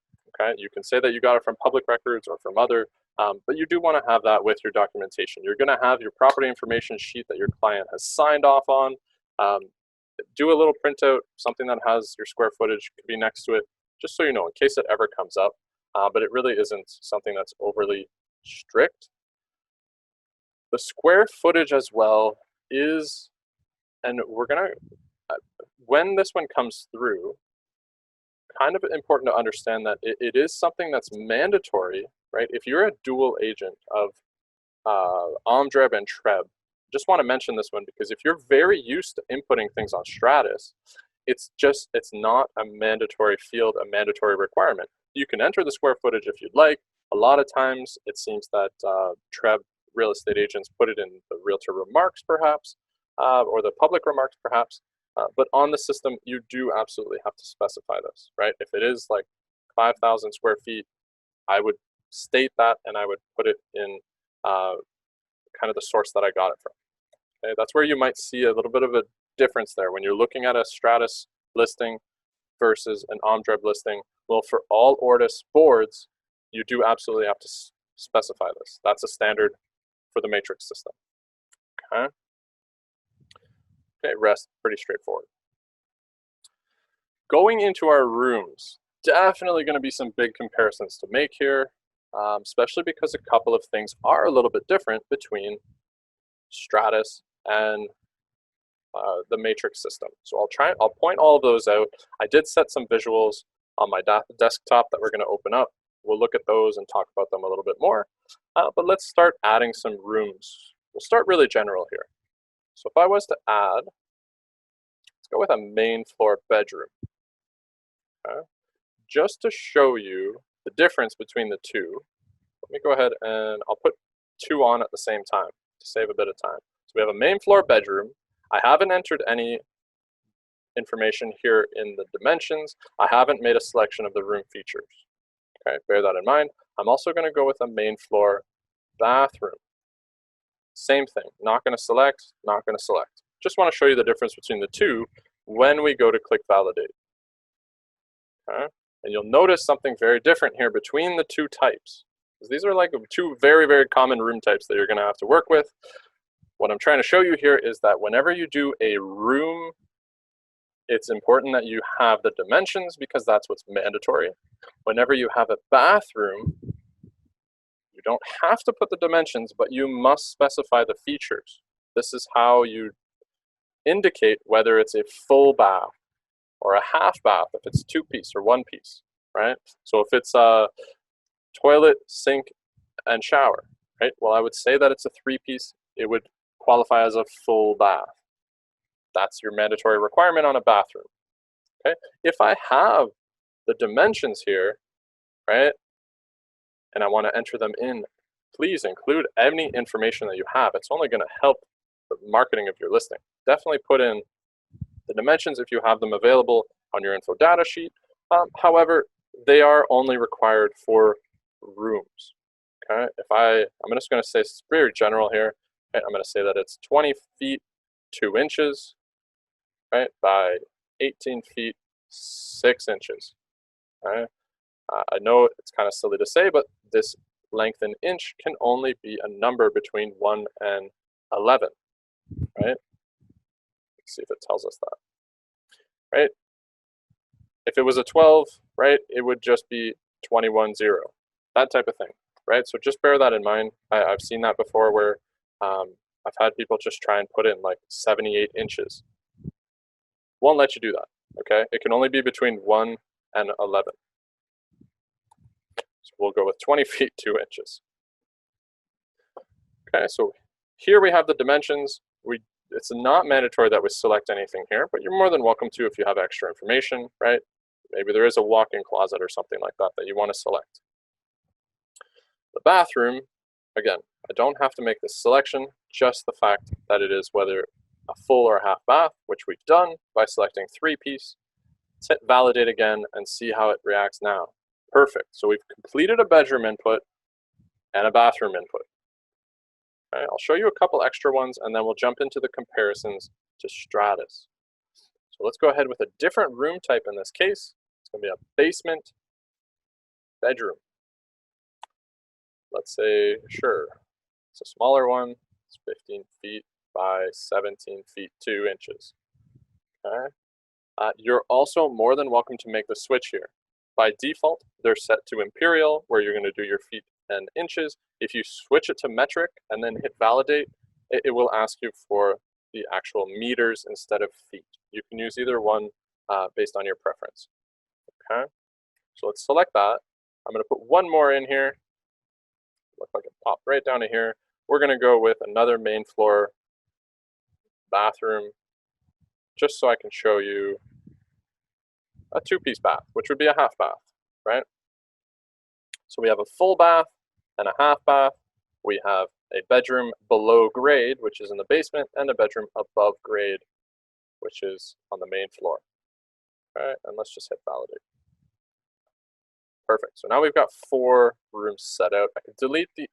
Okay, you can say that you got it from public records or from other, but you do want to have that with your documentation. You're going to have your property information sheet that your client has signed off on. Do a little printout, something that has your square footage could be next to it, just so you know, in case it ever comes up. But it really isn't something that's overly strict. The square footage as well is, and we're gonna, when this one comes through, kind of important to understand that it is something that's mandatory, right? If you're a dual agent of OMDREB and TREB, just want to mention this one because if you're very used to inputting things on Stratus, it's not a mandatory field, a mandatory requirement. You can enter the square footage if you'd like. A lot of times it seems that TREB real estate agents put it in the realtor remarks perhaps, or the public remarks perhaps. But on the system, you do absolutely have to specify this, right? If it is like 5,000 square feet, I would state that and I would put it in kind of the source that I got it from. Okay, that's where you might see a little bit of a difference there when you're looking at a Stratus listing versus an OMDREB listing. Well, for all Ortus boards, you do absolutely have to specify this. That's a standard for the matrix system. Okay. Okay, rest, pretty straightforward. Going into our rooms, definitely going to be some big comparisons to make here, especially because a couple of things are a little bit different between Stratus and the matrix system. So I'll point all of those out. I did set some visuals on my desktop that we're going to open up. We'll look at those and talk about them a little bit more. But let's start adding some rooms. We'll start really general here. So if I was to add, let's go with a main floor bedroom. Okay. Just to show you the difference between the two, let me go ahead and I'll put two on at the same time to save a bit of time. So we have a main floor bedroom. I haven't entered any information here in the dimensions. I haven't made a selection of the room features. Okay, bear that in mind. I'm also going to go with a main floor bathroom. Same thing, not going to select, not going to select. Just want to show you the difference between the two when we go to click validate. Okay? And you'll notice something very different here between the two types. These are like two very, very common room types that you're going to have to work with. What I'm trying to show you here is that whenever you do a room, it's important that you have the dimensions because that's what's mandatory. Whenever you have a bathroom, you don't have to put the dimensions, but you must specify the features. This is how you indicate whether it's a full bath or a half bath, if it's 2-piece or 1-piece, right? So if it's a toilet, sink, and shower, right? Well, I would say that it's a 3-piece. It would qualify as a full bath. That's your mandatory requirement on a bathroom, okay? If I have the dimensions here, right, and I want to enter them in, please include any information that you have. It's only going to help the marketing of your listing. Definitely put in the dimensions if you have them available on your info data sheet. However, they are only required for rooms. Okay, I'm just going to say it's very general here. Right? I'm going to say that it's 20 feet 2 inches, right, by 18 feet 6 inches. Right? I know it's kind of silly to say, but this length in inch can only be a number between 1 and 11, right? Let's see if it tells us that, right? If it was a 12, right, it would just be 21, 0. That type of thing, right? So just bear that in mind. I've seen that before where I've had people just try and put in like 78 inches. Won't let you do that, okay? It can only be between 1 and 11. So we'll go with 20 feet, 2 inches. Okay, so here we have the dimensions. It's not mandatory that we select anything here, but you're more than welcome to if you have extra information, right? Maybe there is a walk-in closet or something like that that you want to select. The bathroom, again, I don't have to make this selection, just the fact that it is whether a full or half bath, which we've done by selecting 3-piece. Let's hit validate again and see how it reacts now. Perfect. So we've completed a bedroom input and a bathroom input. Okay, I'll show you a couple extra ones and then we'll jump into the comparisons to Stratus. So let's go ahead with a different room type in this case. It's going to be a basement bedroom. Let's say, sure, it's a smaller one. It's 15 feet by 17 feet 2 inches. Okay. You're also more than welcome to make the switch here. By default, they're set to imperial, where you're going to do your feet and inches. If you switch it to metric and then hit validate, it will ask you for the actual meters instead of feet. You can use either one based on your preference. Okay, so let's select that. I'm going to put one more in here. Look like it popped right down to here. We're going to go with another main floor bathroom, just so I can show you a 2-piece bath, which would be a half bath, right? So we have a full bath and a half bath. We have a bedroom below grade, which is in the basement, and a bedroom above grade, which is on the main floor. All right, and let's just hit validate. Perfect. So now we've got 4 rooms set out. I can delete the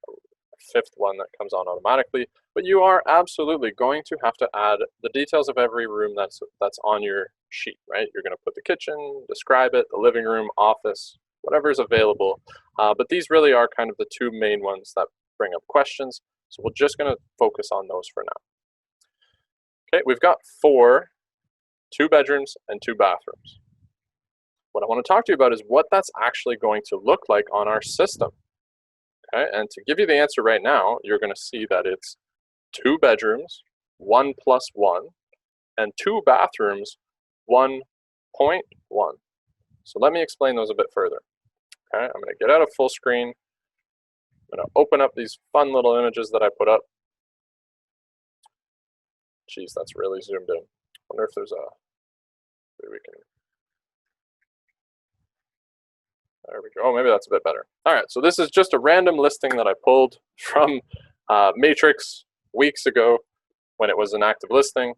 5th one that comes on automatically, but you are absolutely going to have to add the details of every room that's on your sheet, right? You're going to put the kitchen, describe it, the living room, office, whatever is available. But these really are kind of the 2 main ones that bring up questions. So we're just going to focus on those for now. Okay, we've got 4, 2 bedrooms and 2 bathrooms. What I want to talk to you about is what that's actually going to look like on our system. Okay, and to give you the answer right now, you're going to see that it's 2 bedrooms, 1 + 1, and 2 bathrooms, 1.1. So let me explain those a bit further. Okay, I'm going to get out of full screen. I'm going to open up these fun little images that I put up. Geez, that's really zoomed in. I wonder if there's maybe we can. There we go. Oh, maybe that's a bit better. All right, so this is just a random listing that I pulled from Matrix weeks ago when it was an active listing.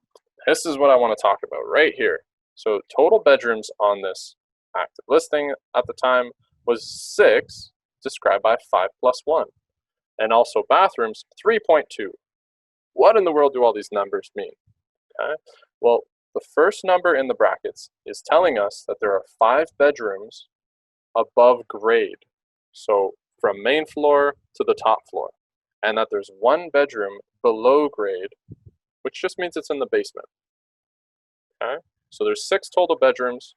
This is what I want to talk about right here. So total bedrooms on this active listing at the time was 6, described by 5 + 1. And also bathrooms, 3.2. What in the world do all these numbers mean? Okay. Well, the first number in the brackets is telling us that there are 5 bedrooms above grade, so from main floor to the top floor, and that there's 1 bedroom below grade, which just means it's in the basement. Okay, so there's 6 total bedrooms,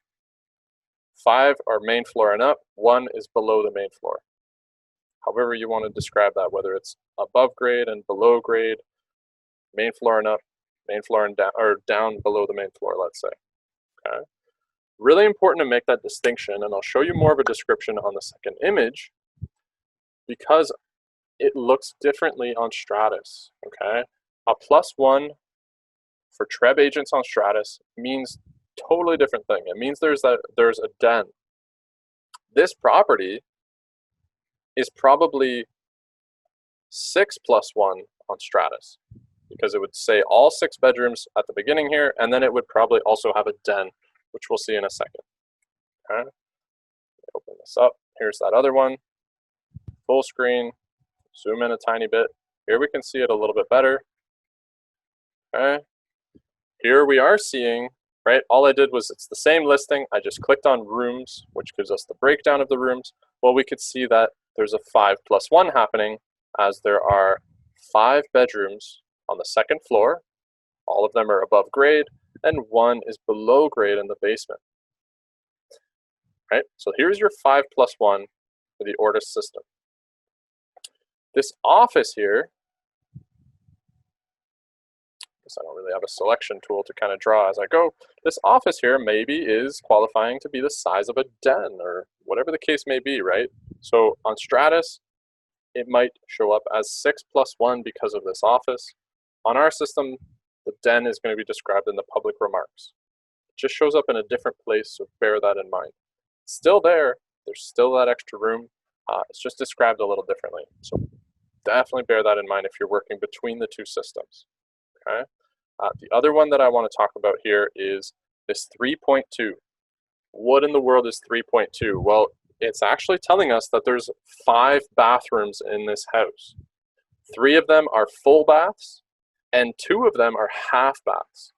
5 are main floor and up, 1 is below the main floor. However you want to describe that, whether it's above grade and below grade, main floor and up, main floor and down, or down below the main floor, let's say. Okay. Really important to make that distinction, and I'll show you more of a description on the second image because it looks differently on Stratus, okay? A +1 for TREB agents on Stratus means totally different thing. It means there's a den. This property is probably 6 + 1 on Stratus because it would say all 6 bedrooms at the beginning here, and then it would probably also have a den, which we'll see in a second. Okay, open this up. Here's that other one, full screen, zoom in a tiny bit. Here we can see it a little bit better. Okay, here we are seeing, right, all I did was, it's the same listing, I just clicked on rooms, which gives us the breakdown of the rooms. Well, we could see that there's a 5 + 1 happening, as there are 5 bedrooms on the 2nd floor, all of them are above grade, and 1 is below grade in the basement. right? So here's your 5 plus 1 for the Ortus system. This office here, I don't really have a selection tool to kind of draw as I go. This office here maybe is qualifying to be the size of a den or whatever the case may be, right? So on Stratus, it might show up as 6 plus 1 because of this office. On our system, the den is going to be described in the public remarks. It just shows up in a different place, so bear that in mind. It's still there, there's still that extra room. It's just described a little differently. So definitely bear that in mind if you're working between the two systems, okay? The other one that I want to talk about here is this 3.2. What in the world is 3.2? Well, it's actually telling us that there's 5 bathrooms in this house. 3 of them are full baths, and 2 of them are half baths.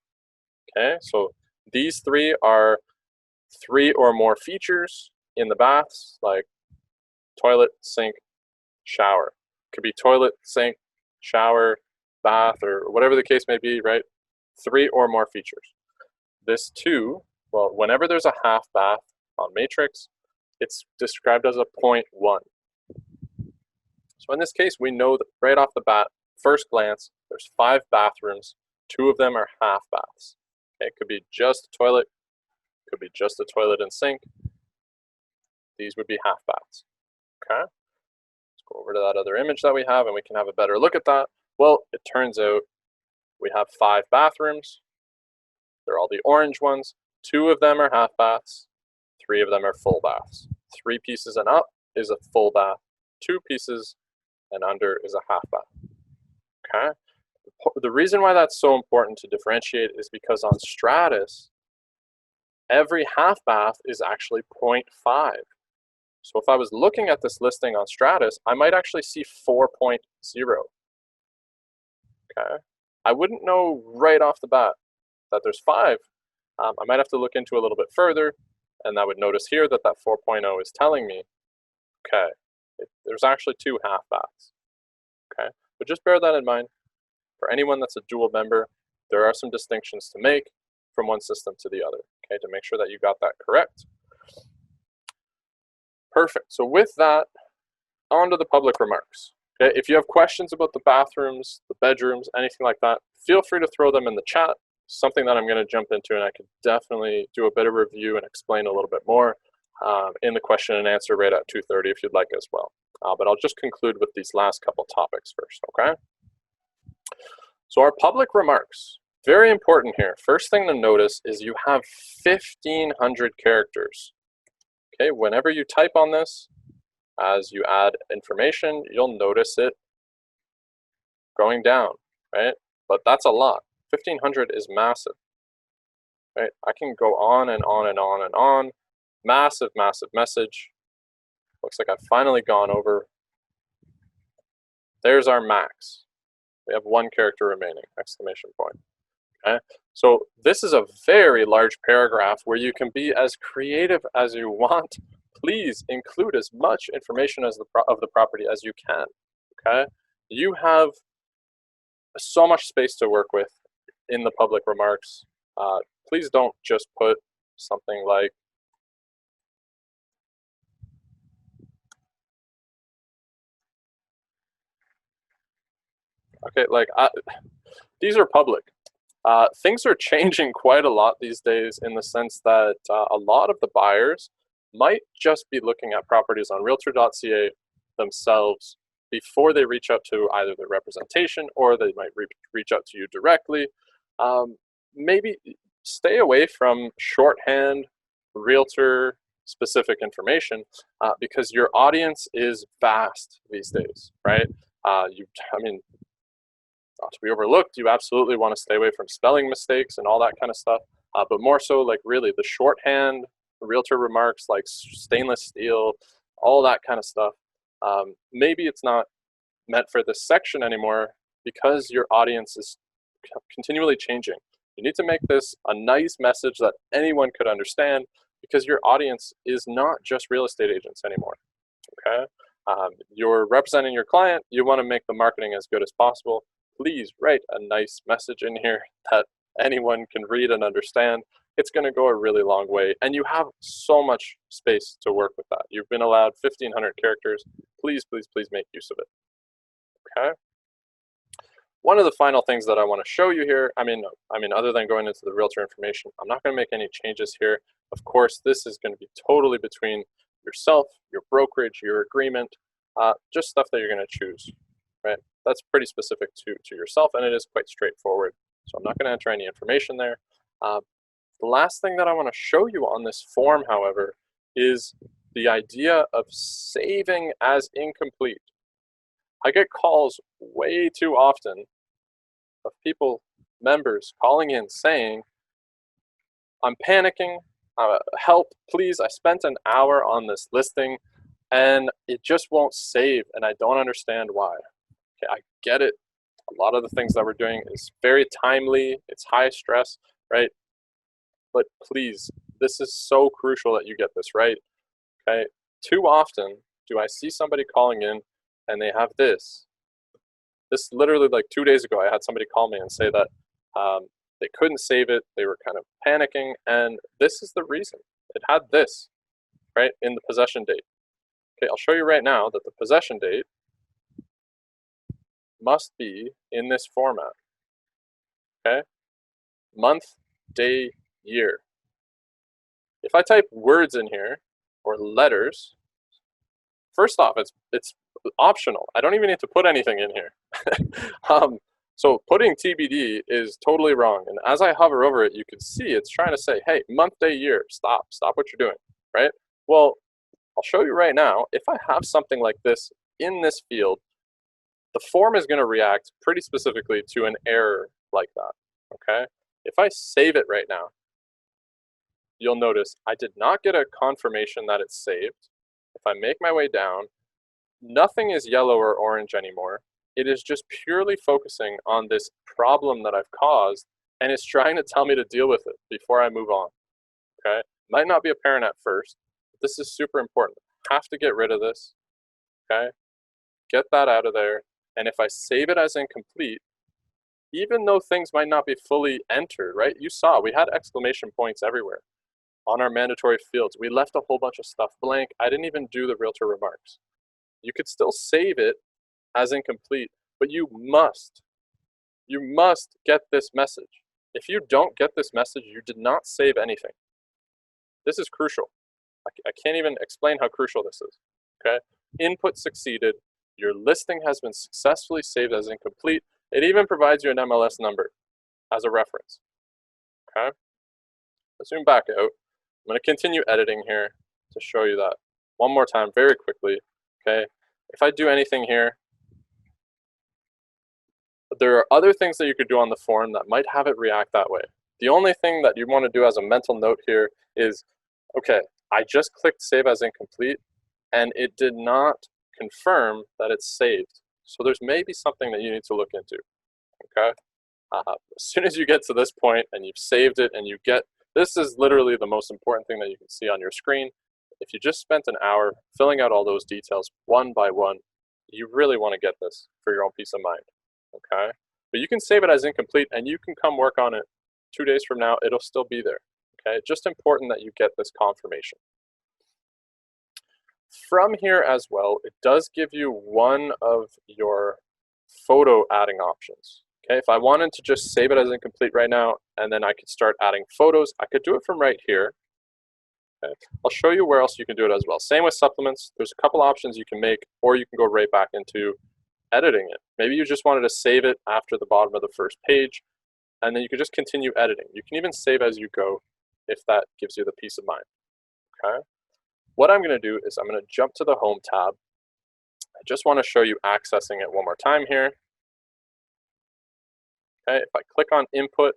Okay, so these 3 are 3 or more features in the baths, like toilet, sink, shower. Could be toilet, sink, shower, bath, or whatever the case may be, right? 3 or more features. This 2, well, whenever there's a half bath on matrix, it's described as a 0.1. So in this case, we know that right off the bat, first glance, there's 5 bathrooms, 2 of them are half baths. Okay, it could be just a toilet, could be just a toilet and sink. These would be half baths. Okay, let's go over to that other image that we have and we can have a better look at that. Well, it turns out we have 5 bathrooms. They're all the orange ones. 2 of them are half baths. 3 of them are full baths. 3 pieces and up is a full bath. 2 pieces and under is a half bath. Okay. The reason why that's so important to differentiate is because on Stratus, every half bath is actually 0.5. So if I was looking at this listing on Stratus, I might actually see 4.0. Okay. I wouldn't know right off the bat that there's 5. I might have to look into a little bit further, and I would notice here that that 4.0 is telling me, okay, there's actually 2 half baths. Okay, but just bear that in mind. For anyone that's a dual member, there are some distinctions to make from one system to the other, okay, to make sure that you got that correct. Perfect. So with that, on to the public remarks. Okay, if you have questions about the bathrooms, the bedrooms, anything like that, feel free to throw them in the chat. Something that I'm going to jump into, and I could definitely do a bit of review and explain a little bit more in the question and answer right at 2:30 if you'd like as well. But I'll just conclude with these last couple topics first, okay? So our public remarks, very important here. First thing to notice is you have 1,500 characters. Okay, whenever you type on this, as you add information, you'll notice it going down, right? But that's a lot. 1,500 is massive, right? I can go on and on and on and on. Massive, massive message. Looks like I've finally gone over. There's our max. We have 1 character remaining, exclamation point. Okay, so this is a very large paragraph where you can be as creative as you want. Please include as much information as of the property as you can. Okay, you have so much space to work with in the public remarks. Please don't just put something like okay, like these are public. Things are changing quite a lot these days in the sense that a lot of the buyers might just be looking at properties on realtor.ca themselves before they reach out to either the representation or they might reach out to you directly. Maybe stay away from shorthand realtor specific information because your audience is vast these days, right? I mean, not to be overlooked, you absolutely want to stay away from spelling mistakes and all that kind of stuff, but more so like really the shorthand realtor remarks like stainless steel, all that kind of stuff. Maybe it's not meant for this section anymore because your audience is continually changing. You need to make this a nice message that anyone could understand because your audience is not just real estate agents anymore, okay? You're representing your client, you want to make the marketing as good as possible. Please write a nice message in here that anyone can read and understand it's going to go a really long way. And you have so much space to work with that. You've been allowed 1,500 characters. Please, please, please make use of it. Okay. One of the final things that I want to show you here, I mean, other than going into the realtor information, I'm not going to make any changes here. Of course, this is going to be totally between yourself, your brokerage, your agreement, just stuff that you're going to choose, right? That's pretty specific to yourself, and it is quite straightforward. So I'm not going to enter any information there. The last thing that I want to show you on this form, however, is the idea of saving as incomplete. I get calls way too often of people, members, calling in saying, I'm panicking, help, please, I spent an hour on this listing and it just won't save and I don't understand why. Okay, I get it. A lot of the things that we're doing is very timely, it's high stress, right? But please, this is so crucial that you get this right, okay? Too often do I see somebody calling in and they have this. This literally like 2 days ago, I had somebody call me and say that they couldn't save it. They were kind of panicking. And this is the reason. It had this, right, in the possession date. Okay, I'll show you right now that the possession date must be in this format. Okay, month, day, year. If I type words in here or letters, first off, it's optional. I don't even need to put anything in here. So putting TBD is totally wrong. And as I hover over it, you can see it's trying to say, hey, month, day, year, stop what you're doing, right? Well, I'll show you right now, if I have something like this in this field, the form is going to react pretty specifically to an error like that, okay? If I save it right now, you'll notice I did not get a confirmation that it's saved. If I make my way down, nothing is yellow or orange anymore. It is just purely focusing on this problem that I've caused, and it's trying to tell me to deal with it before I move on, okay? Might not be apparent at first, but this is super important. I have to get rid of this, okay? Get that out of there, and if I save it as incomplete, even though things might not be fully entered, right? You saw, we had exclamation points everywhere on our mandatory fields. We left a whole bunch of stuff blank. I didn't even do the realtor remarks. You could still save it as incomplete, but you must get this message. If you don't get this message, you did not save anything. This is crucial. I can't even explain how crucial this is, okay? Input succeeded. Your listing has been successfully saved as incomplete. It even provides you an MLS number as a reference, okay? Let's zoom back out. I'm going to continue editing here to show you that one more time very quickly, okay? If I do anything here, there are other things that you could do on the form that might have it react that way. The only thing that you want to do as a mental note here is, okay, I just clicked save as incomplete and it did not confirm that it's saved. So there's maybe something that you need to look into, okay? As soon as you get to this point and you've saved it and you get, this is literally the most important thing that you can see on your screen. If you just spent an hour filling out all those details one by one, you really want to get this for your own peace of mind, okay? But you can save it as incomplete and you can come work on it 2 days from now, it'll still be there, okay? Just important that you get this confirmation. From here as well, it does give you one of your photo adding options. Okay, if I wanted to just save it as incomplete right now, and then I could start adding photos, I could do it from right here. Okay. I'll show you where else you can do it as well. Same with supplements. There's a couple options you can make, or you can go right back into editing it. Maybe you just wanted to save it after the bottom of the first page, and then you can just continue editing. You can even save as you go if that gives you the peace of mind. Okay. What I'm going to do is I'm going to jump to the Home tab. I just want to show you accessing it one more time here. Okay, if I click on input,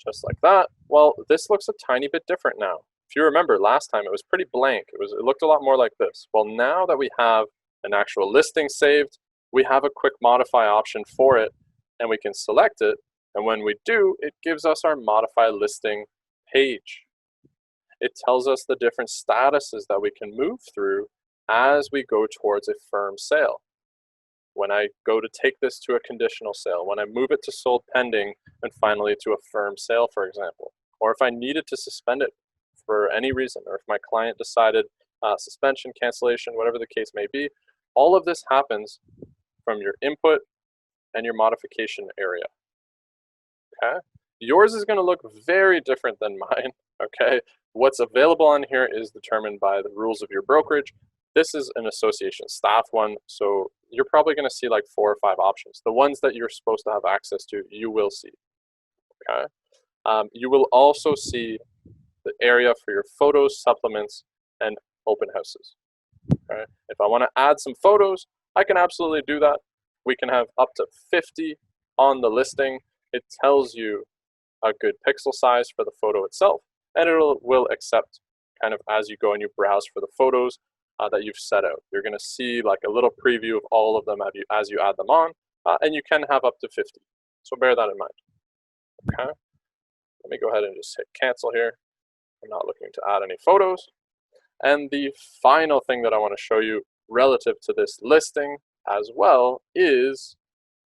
just like that, well, this looks a tiny bit different now. If you remember last time, it was pretty blank. It looked a lot more like this. Well, now that we have an actual listing saved, we have a quick modify option for it, and we can select it. And when we do, it gives us our modify listing page. It tells us the different statuses that we can move through as we go towards a firm sale. when I go to take this to a conditional sale, when I move it to sold pending, and finally to a firm sale, for example. Or if I needed to suspend it for any reason, or if my client decided suspension, cancellation, whatever the case may be, all of this happens from your input and your modification area. Okay? Yours is going to look very different than mine. Okay? What's available on here is determined by the rules of your brokerage. This is an association staff one, so you're probably going to see like 4 or 5 options. The ones that you're supposed to have access to, you will see. Okay? You will also see the area for your photos, supplements, and open houses. Okay? If I want to add some photos, I can absolutely do that. We can have up to 50 on the listing. It tells you a good pixel size for the photo itself, and it will accept kind of as you go and you browse for the photos that you've set out. You're going to see like a little preview of all of them as you add them on, and you can have up to 50. So bear that in mind. Okay. Let me go ahead and just hit cancel here. I'm not looking to add any photos. And the final thing that I want to show you relative to this listing as well is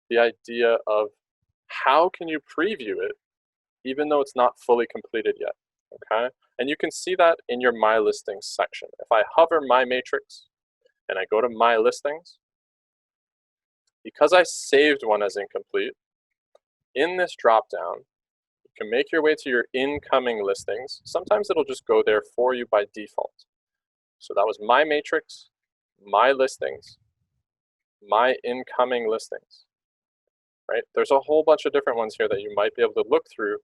the idea of how can you preview it even though it's not fully completed yet. Okay, and you can see that in your My Listings section. If I hover My Matrix and I go to My Listings, because I saved one as incomplete, in this drop-down, you can make your way to your incoming listings. Sometimes it'll just go there for you by default. So that was My Matrix, My Listings, My Incoming Listings, right? There's a whole bunch of different ones here that you might be able to look through.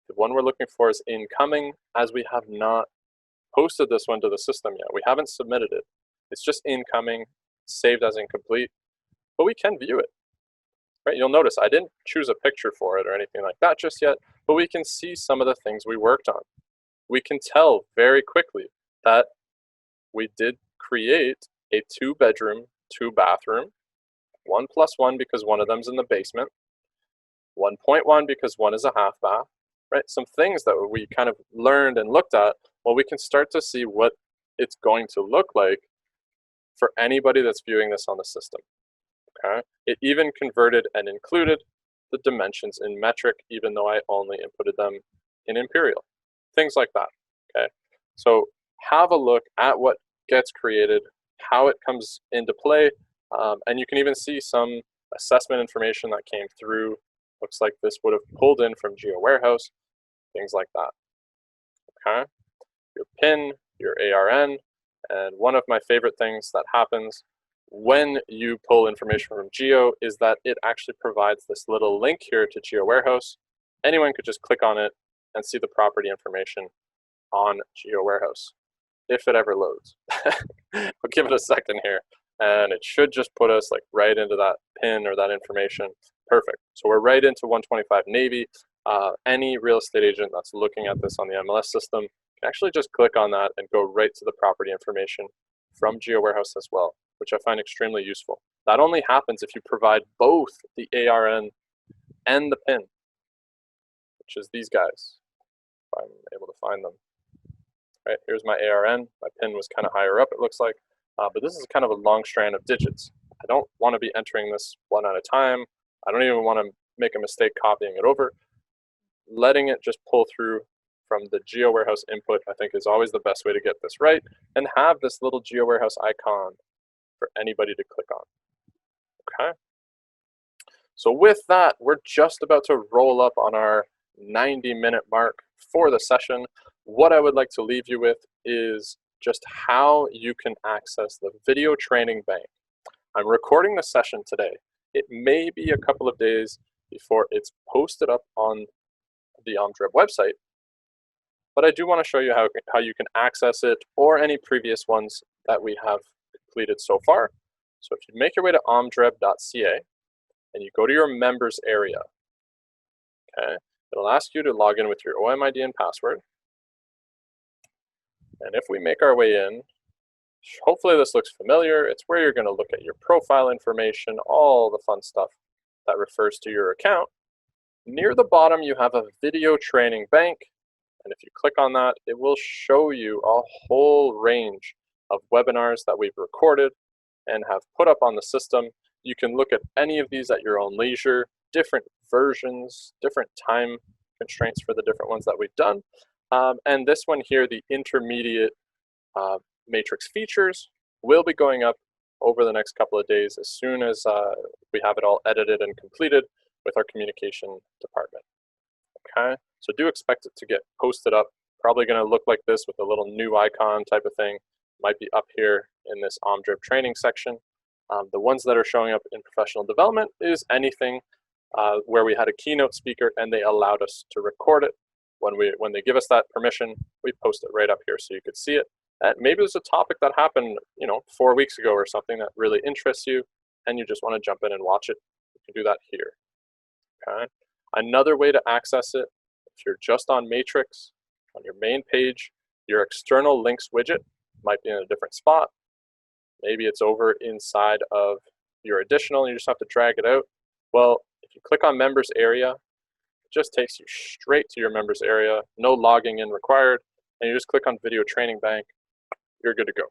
The one we're looking for is incoming, as we have not posted this one to the system yet. We haven't submitted it. It's just incoming, saved as incomplete, but we can view it. Right? You'll notice I didn't choose a picture for it or anything like that just yet, but we can see some of the things we worked on. We can tell very quickly that we did create a 2-bedroom, 2-bathroom, 1+1 because one of them's in the basement, 1.1 because one is a half bath, right? Some things that we kind of learned and looked at, well, we can start to see what it's going to look like for anybody that's viewing this on the system. Okay? It even converted and included the dimensions in metric, even though I only inputted them in imperial. Things like that. Okay? So have a look at what gets created, how it comes into play, and you can even see some assessment information that came through. Looks like this would have pulled in from Geo Warehouse, things like that. Okay? Your PIN, your ARN, and one of my favorite things that happens when you pull information from Geo is that it actually provides this little link here to Geo Warehouse. Anyone could just click on it and see the property information on Geo Warehouse, if it ever loads. I'll give it a second here, and it should just put us like right into that PIN or that information. Perfect. So we're right into 125 Navy. Any real estate agent that's looking at this on the MLS system can actually just click on that and go right to the property information from Geo Warehouse as well, which I find extremely useful. That only happens if you provide both the ARN and the PIN, which is these guys, if I'm able to find them. Right, here's my ARN. My PIN was kind of higher up, it looks like, but this is kind of a long strand of digits. I don't want to be entering this one at a time. I don't even want to make a mistake copying it over. Letting it just pull through from the Geo Warehouse input, I think, is always the best way to get this right, and have this little Geo Warehouse icon for anybody to click on. Okay. So with that, we're just about to roll up on our 90-minute mark for the session. What I would like to leave you with is just how you can access the video training bank. I'm recording the session today. It may be a couple of days before it's posted up on the OMDREB website, but I do want to show you how you can access it or any previous ones that we have completed so far. So if you make your way to omdreb.ca and you go to your members area, okay, it'll ask you to log in with your OMID and password. And if we make our way in, hopefully this looks familiar. It's where you're going to look at your profile information, all the fun stuff that refers to your account. Near the bottom, you have a video training bank. And if you click on that, it will show you a whole range of webinars that we've recorded and have put up on the system. You can look at any of these at your own leisure, different versions, different time constraints for the different ones that we've done. And this one here, the intermediate matrix features, will be going up over the next couple of days as soon as we have it all edited and completed with our communication department. Okay, so do expect it to get posted up. Probably going to look like this with a little new icon type of thing. Might be up here in this OMDREB training section. The ones that are showing up in professional development is anything where we had a keynote speaker and they allowed us to record it. When they give us that permission, we post it right up here so you could see it. And maybe there's a topic that happened, 4 weeks ago or something that really interests you, and you just want to jump in and watch it. You can do that here. Okay. Another way to access it, if you're just on Matrix, on your main page, your external links widget might be in a different spot. Maybe it's over inside of your additional and you just have to drag it out. Well, if you click on members area, it just takes you straight to your members area, no logging in required, and you just click on video training bank, you're good to go.